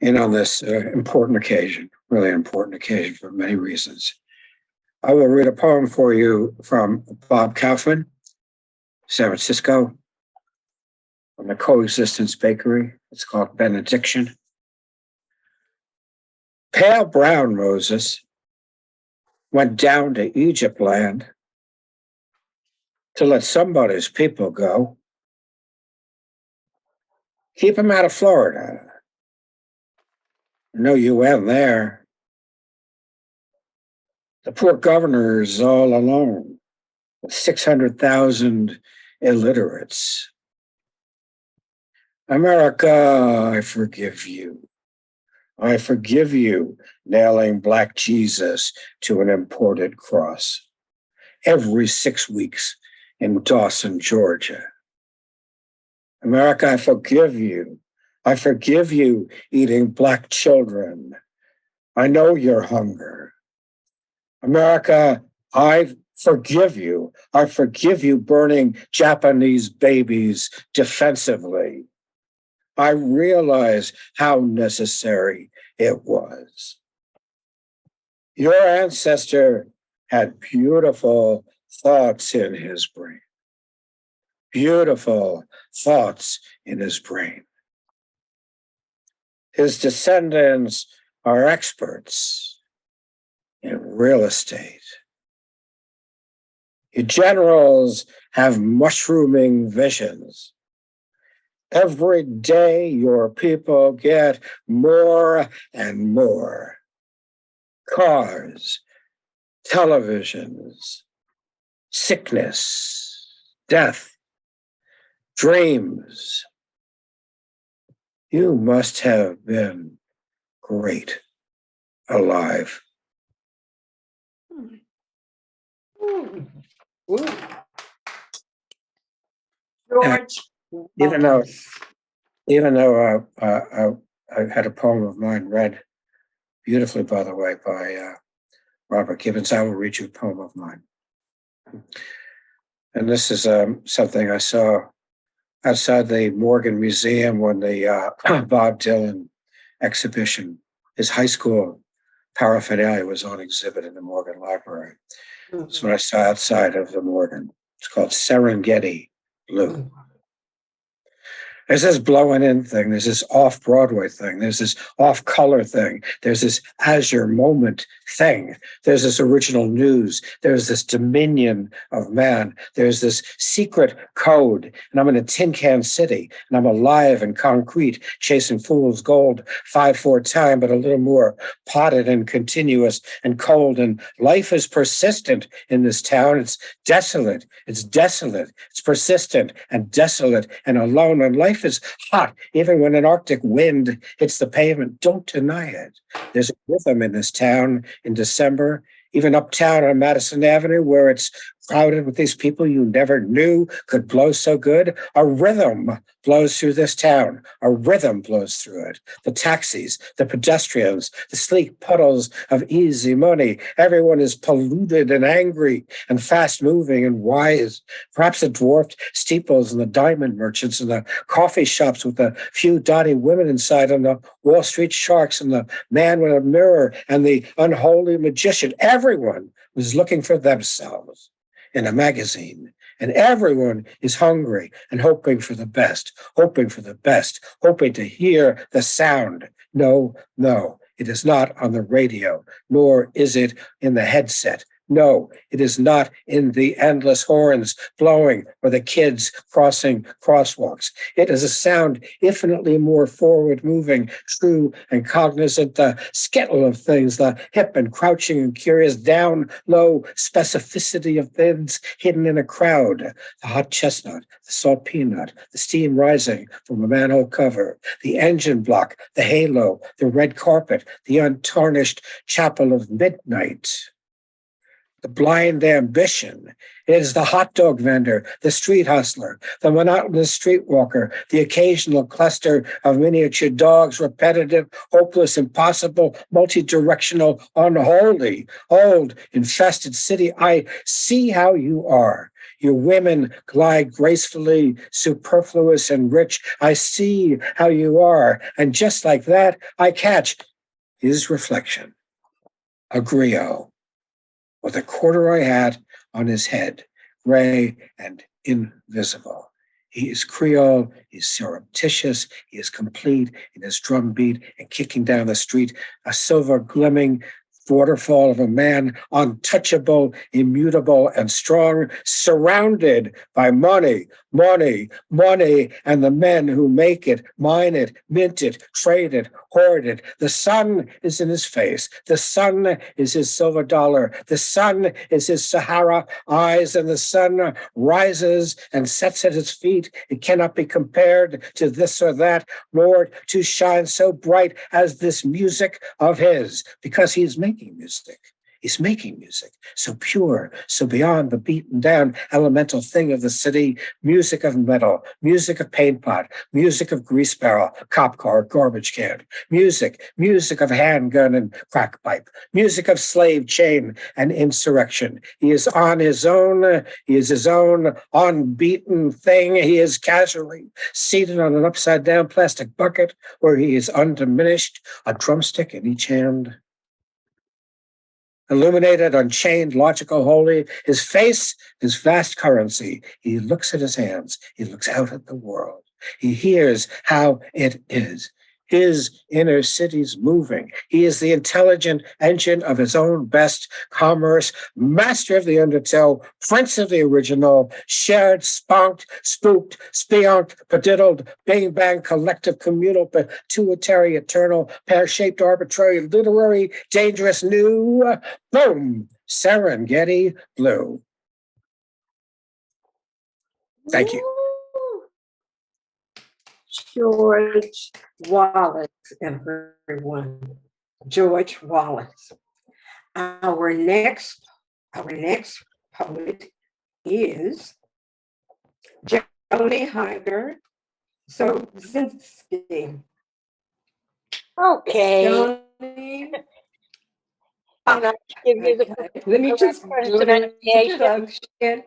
in on this important occasion, really important occasion for many reasons. I will read a poem for you from Bob Kaufman, San Francisco, from the Coexistence Bakery. It's called Benediction. Pale brown Moses went down to Egypt land to let somebody's people go. Keep him out of Florida. No UN there. The poor governor is all alone with 600,000 illiterates. America, I forgive you. I forgive you nailing Black Jesus to an imported cross every 6 weeks in Dawson, Georgia. America, I forgive you. I forgive you eating Black children. I know your hunger. America, I forgive you. I forgive you burning Japanese babies defensively. I realize how necessary it was. Your ancestor had beautiful thoughts in his brain. beautiful thoughts in his brain. His descendants are experts in real estate. Your generals have mushrooming visions. Every day, your people get more and more. Cars, televisions, sickness, death, dreams. You must have been great alive. George. Even though I had a poem of mine read beautifully, by the way, by Robert Gibbons, I will read you a poem of mine. And this is something I saw outside the Morgan Museum when the Bob Dylan exhibition, his high school paraphernalia was on exhibit in the Morgan Library. That's what I saw outside of the Morgan. It's called Serengeti Blue. There's this blowing in thing. There's this off Broadway thing. There's this off color thing. There's this azure moment thing. There's this original news. There's this dominion of man. There's this secret code. And I'm in a tin can city and I'm alive and concrete, chasing fool's gold, 5/4 time, but a little more potted and continuous and cold. And life is persistent in this town. It's desolate. It's desolate. It's persistent and desolate and alone. And life is hot, even when an Arctic wind hits the pavement. Don't deny it. There's a rhythm in this town in December, even uptown on Madison Avenue, where it's crowded with these people you never knew could blow so good. A rhythm blows through this town. A rhythm blows through it. The taxis, the pedestrians, the sleek puddles of easy money. Everyone is polluted and angry and fast moving and wise. Perhaps the dwarfed steeples and the diamond merchants and the coffee shops with the few dotty women inside and the Wall Street sharks and the man with a mirror and the unholy magician. Everyone was looking for themselves in a magazine. And everyone is hungry and hoping for the best, hoping for the best, hoping to hear the sound. No, no, it is not on the radio, nor is it in the headset. No, it is not in the endless horns blowing or the kids crossing crosswalks. It is a sound infinitely more forward moving, true and cognizant, the skittle of things, the hip and crouching and curious, down low specificity of things hidden in a crowd. The hot chestnut, the salt peanut, the steam rising from a manhole cover, the engine block, the halo, the red carpet, the untarnished chapel of midnight. The blind ambition. It is the hot dog vendor, the street hustler, the monotonous streetwalker, the occasional cluster of miniature dogs, repetitive, hopeless, impossible, multi-directional, unholy, old, infested city. I see how you are. Your women glide gracefully, superfluous and rich. I see how you are. And just like that, I catch his reflection, a griot, with a corduroy hat on his head, gray and invisible. He is Creole, he's surreptitious, he is complete in his drum beat and kicking down the street, a silver glimmering waterfall of a man, untouchable, immutable, and strong, surrounded by money, money, money, and the men who make it, mine it, mint it, trade it, hoard it. The sun is in his face. The sun is his silver dollar. The sun is his Sahara eyes, and the sun rises and sets at his feet. It cannot be compared to this or that, nor to shine so bright as this music of his, because he is making music. He's making music so pure, so beyond the beaten down elemental thing of the city. Music of metal, music of paint pot, music of grease barrel, cop car, garbage can, music of handgun and crack pipe, music of slave chain and insurrection. He is on his own. He is his own unbeaten thing. He is casually seated on an upside down plastic bucket where he is undiminished, a drumstick in each hand. illuminated, unchained, logical, holy. His face is vast currency. He looks at his hands. He looks out at the world. He hears how it is. His inner city's moving. He is the intelligent engine of his own best commerce, master of the undertow, prince of the original, shared, sponked, spooked, speonked, padiddled, bang bang, collective, communal, pituitary, eternal, pear-shaped, arbitrary, literary, dangerous, new, boom, Serengeti blue. Thank you. Woo! George Wallace, everyone. George Wallace. Our next poet is Joanie Hieger. Zosike. Okay. Joanie, And I give you the let me just do the introduction.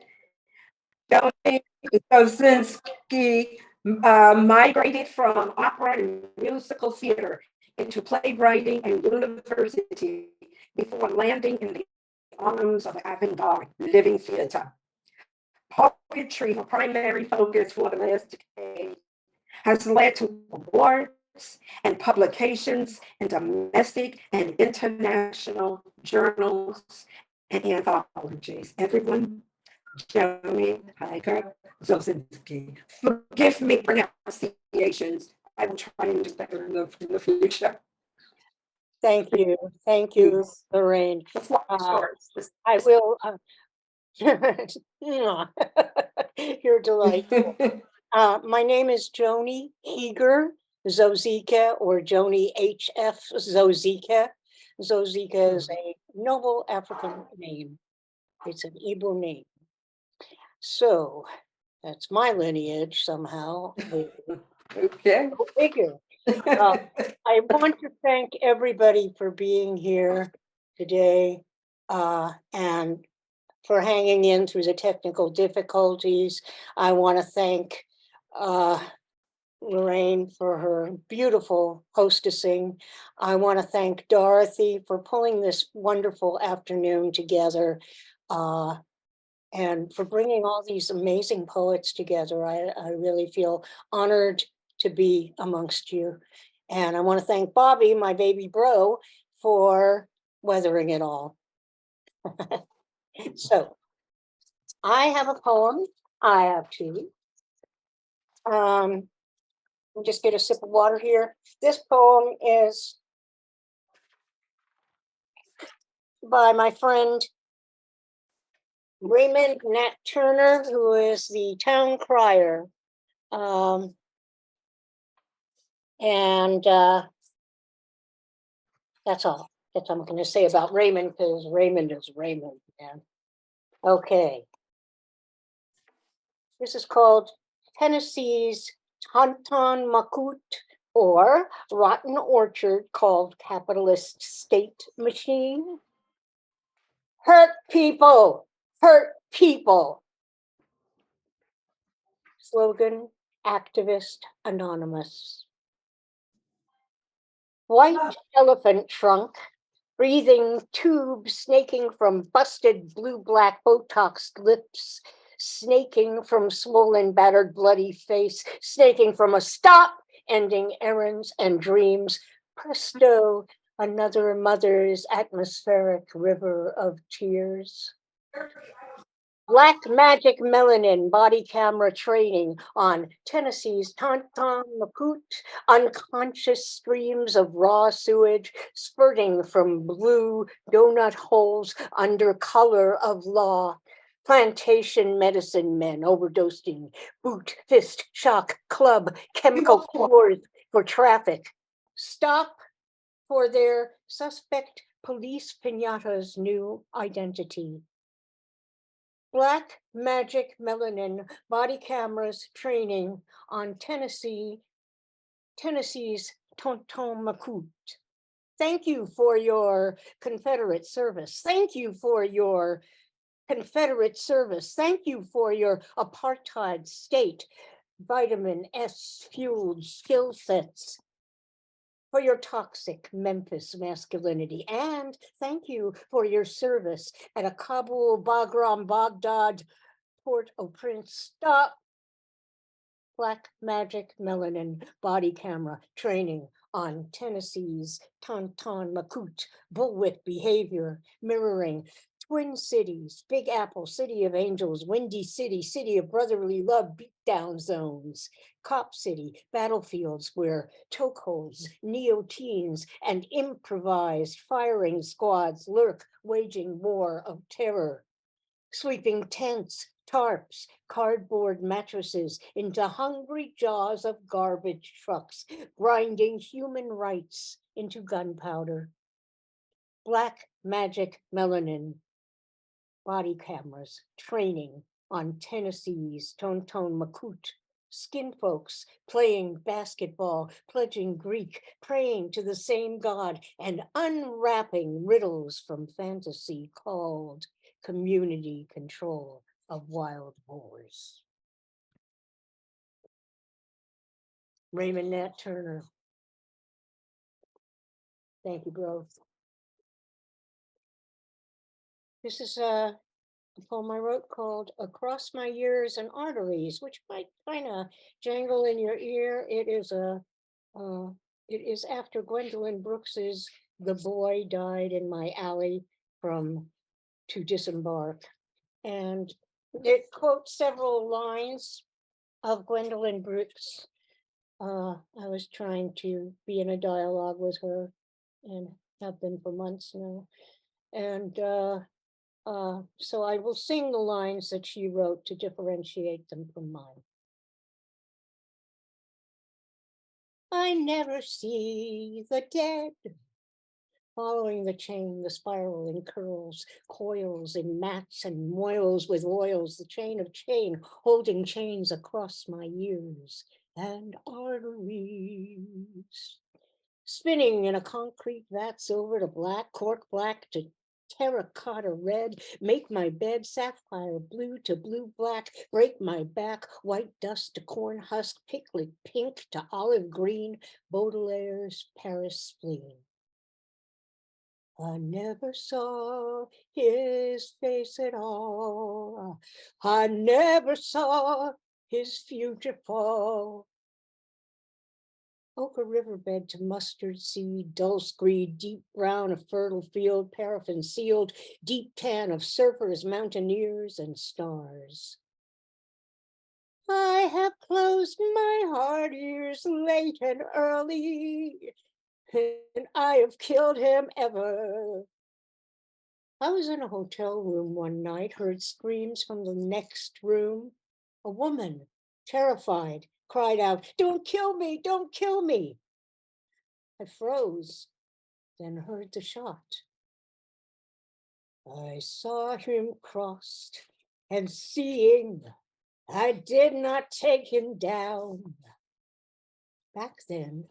Joanie Zosike migrated from opera and musical theater into playwriting and university before landing in the arms of avant-garde living theater. Poetry, her primary focus for the last decade, has led to awards and publications in domestic and international journals and anthologies. Everyone, Joanie Hieger Zosike. Forgive me pronunciations. I will try and do better in the future. Thank you. Thank you, Please. Lorraine. It's not short. I will. You're delightful. My name is Joanie Hieger Zosike, or Joanie H.F. Zosike. Zosike is a noble African name. It's an Igbo name. So that's my lineage somehow. Okay. Go figure. I want to thank everybody for being here today and for hanging in through the technical difficulties. I want to thank Lorraine for her beautiful hostessing. I want to thank Dorothy for pulling this wonderful afternoon together and for bringing all these amazing poets together. I really feel honored to be amongst you. And I want to thank Bobby, my baby bro, for weathering it all. So I have a poem. I have two. Just get a sip of water here. This poem is by my friend Raymond Nat Turner, who is the town crier. And that's all. That's all I'm going to say about Raymond, because Raymond is Raymond, man. Okay. This is called Tennessee's Tonton Makut, or Rotten Orchard, called Capitalist State Machine. Hurt people, hurt people. Slogan, Activist Anonymous. White elephant trunk, breathing tubes snaking from busted blue-black Botox lips, snaking from swollen, battered, bloody face, snaking from a stop, ending errands and dreams. Presto, another mother's atmospheric river of tears. Black magic melanin body camera training on Tennessee's Tonton Makut, unconscious streams of raw sewage spurting from blue donut holes under color of law. Plantation medicine men overdosing, boot, fist, shock, club, chemical cures for traffic. Stop for their suspect police piñata's new identity. Black magic melanin body cameras training on Tennessee's Tonton Makut. Thank you for your Confederate service. Thank you for your Confederate service. Thank you for your apartheid state, vitamin S fueled skill sets. for your toxic Memphis masculinity, and thank you for your service at a Kabul, Bagram, Baghdad, Port-au-Prince. Stop. Black Magic Melanin body camera training on Tennessee's Tauntaun Makut, bullwhip behavior, mirroring Twin Cities, Big Apple, City of Angels, Windy City, City of Brotherly Love, beatdown zones, Cop City, battlefields where chokeholds, neo-teens, and improvised firing squads lurk, waging war of terror. Sweeping tents, tarps, cardboard mattresses into hungry jaws of garbage trucks, grinding human rights into gunpowder. Black Magic Melanin body cameras training on Tennessee's Tonton Makut. Skin folks playing basketball, pledging Greek, praying to the same God, and unwrapping riddles from fantasy called community control of wild boars. Raymond Nat Turner. Thank you, bro. This is a poem I wrote called Across My Years and Arteries, which might kind of jangle in your ear. It is after Gwendolyn Brooks's The Boy Died in My Alley from To Disembark. And it quotes several lines of Gwendolyn Brooks. I was trying to be in a dialogue with her and have been for months now. And so I will sing the lines that she wrote to differentiate them from mine. I never see the dead. Following the chain, the spiral in curls, coils in mats and moils with oils, the chain of chain, holding chains across my years and arteries. Spinning in a concrete vat, silver to black, cork black to terracotta red, make my bed sapphire blue to blue black, break my back, white dust to corn husk, piglet pink to olive green, Baudelaire's Paris spleen. I never saw his face at all. I never saw his future fall. Ochre riverbed to mustard seed, dull screed, deep brown of fertile field, paraffin sealed, deep tan of surfers, mountaineers, and stars. I have closed my heart ears late and early, and I have killed him ever. I was in a hotel room one night, heard screams from the next room. A woman, terrified, cried out, "Don't kill me, don't kill me." I froze, then heard the shot. I saw him crossed, and seeing, I did not take him down. Back then,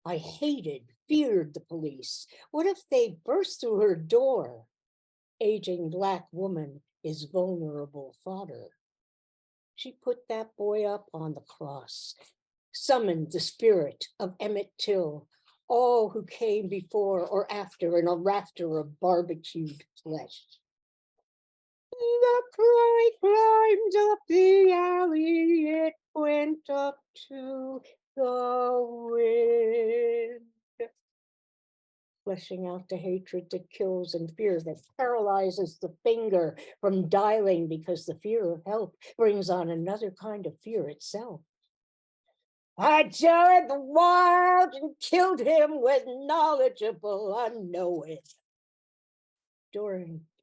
I hated, feared the police. What if they burst through her door? Aging Black woman is vulnerable fodder. She put that boy up on the cross, summoned the spirit of Emmett Till, all who came before or after in a rafter of barbecued flesh. The cry climbed up the alley, it went up to the wind. Fleshing out the hatred that kills and fear that paralyzes the finger from dialing because the fear of help brings on another kind of fear itself. I jarred the wild and killed him with knowledgeable unknowing.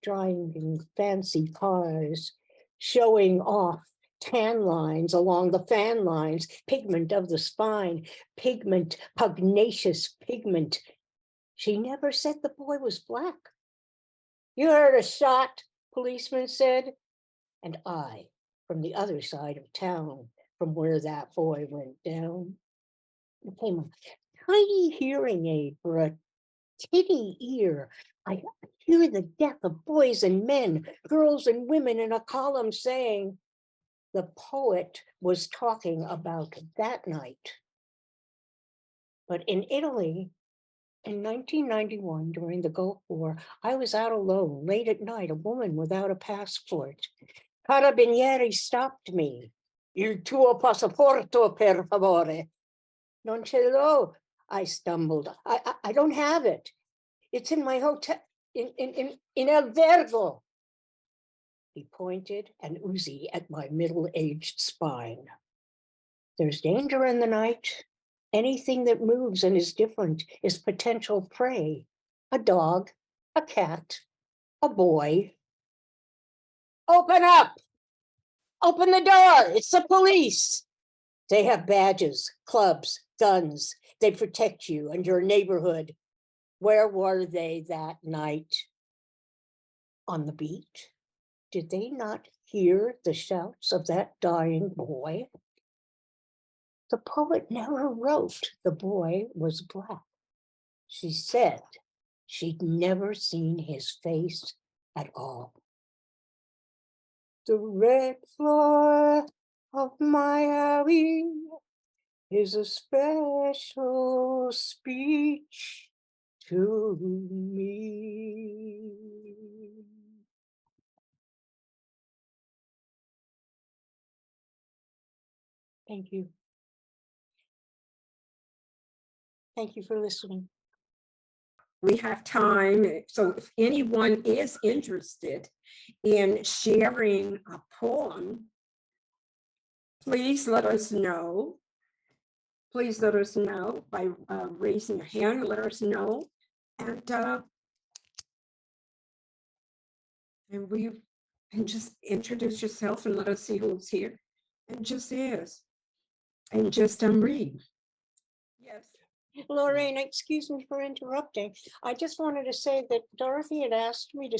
Driving fancy cars, showing off tan lines along the fan lines, pigment of the spine, pigment, pugnacious pigment. She never said the boy was black. You heard a shot, policeman said. And I, from the other side of town, from where that boy went down, became a tiny hearing aid for a tinny ear. I hear the death of boys and men, girls and women in a column saying, the poet was talking about that night. But in Italy, in 1991, during the Gulf War, I was out alone late at night, a woman without a passport. Carabinieri stopped me. Il tuo passaporto, per favore. Non ce l'ho, I stumbled. I don't have it. It's in my hotel, in albergo. He pointed an Uzi at my middle-aged spine. There's danger in the night. Anything that moves and is different is potential prey. A dog, a cat, a boy. Open up! Open the door! It's the police! They have badges, clubs, guns. They protect you and your neighborhood. Where were they that night? On the beach? Did they not hear the shouts of that dying boy? The poet never wrote the boy was black. She said she'd never seen his face at all. The red floor of Miami is a special speech to me. Thank you. Thank you for listening. We have time, so if anyone is interested in sharing a poem, please let us know. Please let us know by raising your hand, let us know. And just introduce yourself and let us see who's here. And just read. Yes. Lorraine, excuse me for interrupting. I just wanted to say that Dorothy had asked me to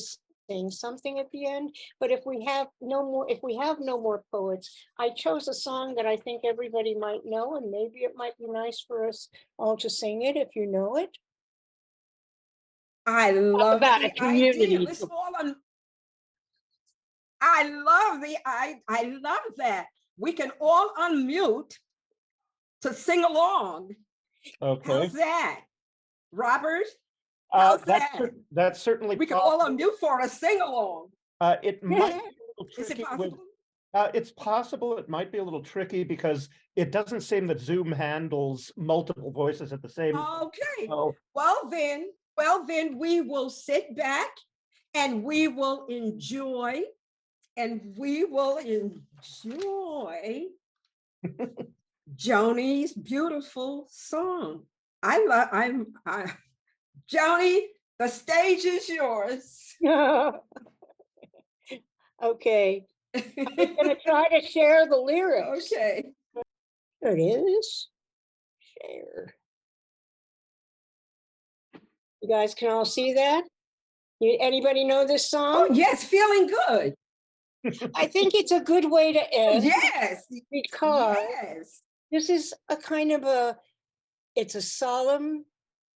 sing something at the end, but if we have no more poets, I chose a song that I think everybody might know, and maybe it might be nice for us all to sing it if you know it. I love about the a community. idea. I love that. We can all unmute to sing along. Okay. How's that, Robert? How's that? That's certainly We can all unmute for a sing along. It might be a little Is it tricky possible? it's possible. It might be a little tricky because it doesn't seem that Zoom handles multiple voices at the same time. Okay. So, Well then we will sit back and we will enjoy Joanie's beautiful song. Joanie, the stage is yours. Okay. I'm gonna try to share the lyrics. Okay. There it is. Share. You guys can all see that? Anybody know this song? Oh yes, feeling good. I think it's a good way to end. Yes. Because yes. this is a kind of it's a solemn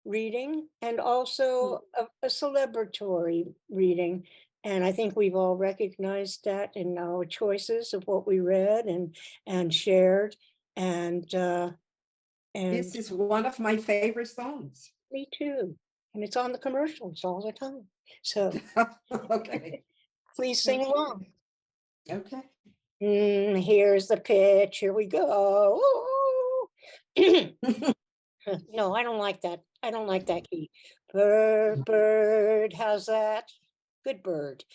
reading and also a celebratory reading. And I think we've all recognized that in our choices of what we read and shared. And This is one of my favorite songs. Me too. And it's on the commercials all the time. So okay. Please sing along. Okay. Here's the pitch. Here we go. No, I don't like that. I don't like that key. Bird, how's that? Good bird.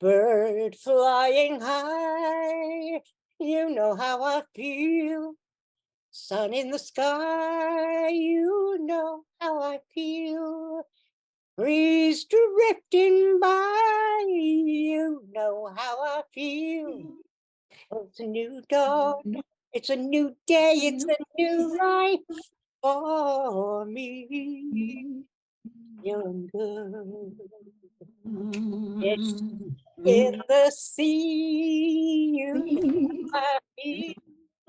Bird flying high. You know how I feel. Sun in the sky. You know how I feel. Breeze drifting by. You know how I feel. It's a new dawn. It's a new day. It's a new life for me, young girl. It's in the sea, you know I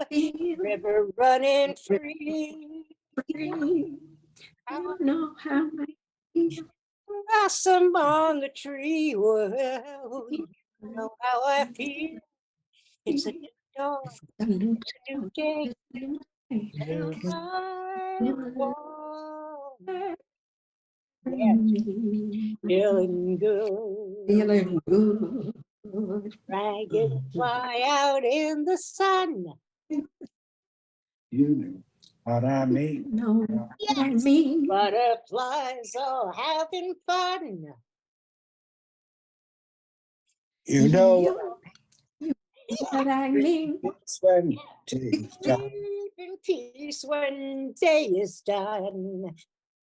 feel, river running free. You know how I feel. Blossom on the tree, well, you know how I feel. It's a new dawn, it's a new day, and I want Feeling good. Feeling good. Dragonfly out in the sun. You know what I mean. No, what I Yes. mean. Butterflies all having fun. You know What I mean. it's when day's done. Live in peace when day is done.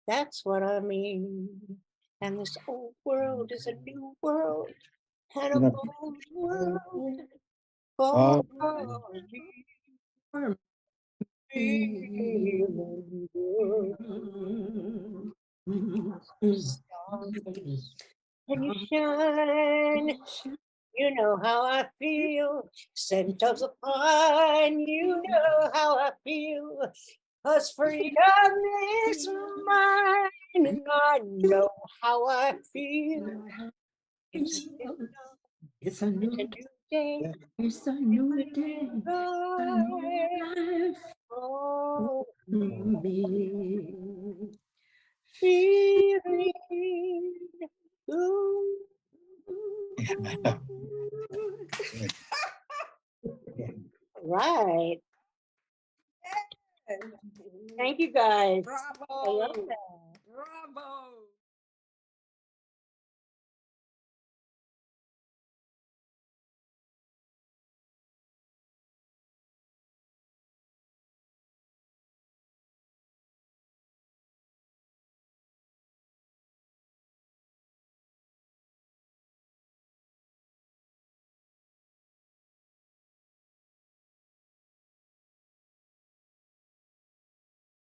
That's what I mean. And this old world is a new world and a And a bold world Oh, for me. Feeling good. And you shine. You know how I feel. Scent of the pine. You know how I feel. 'Cause freedom is mine. And I know how I feel. It's It's a new day. It's a new day. A new life Oh, for me. feeling good. Right. Thank you guys. I love Bravo. that.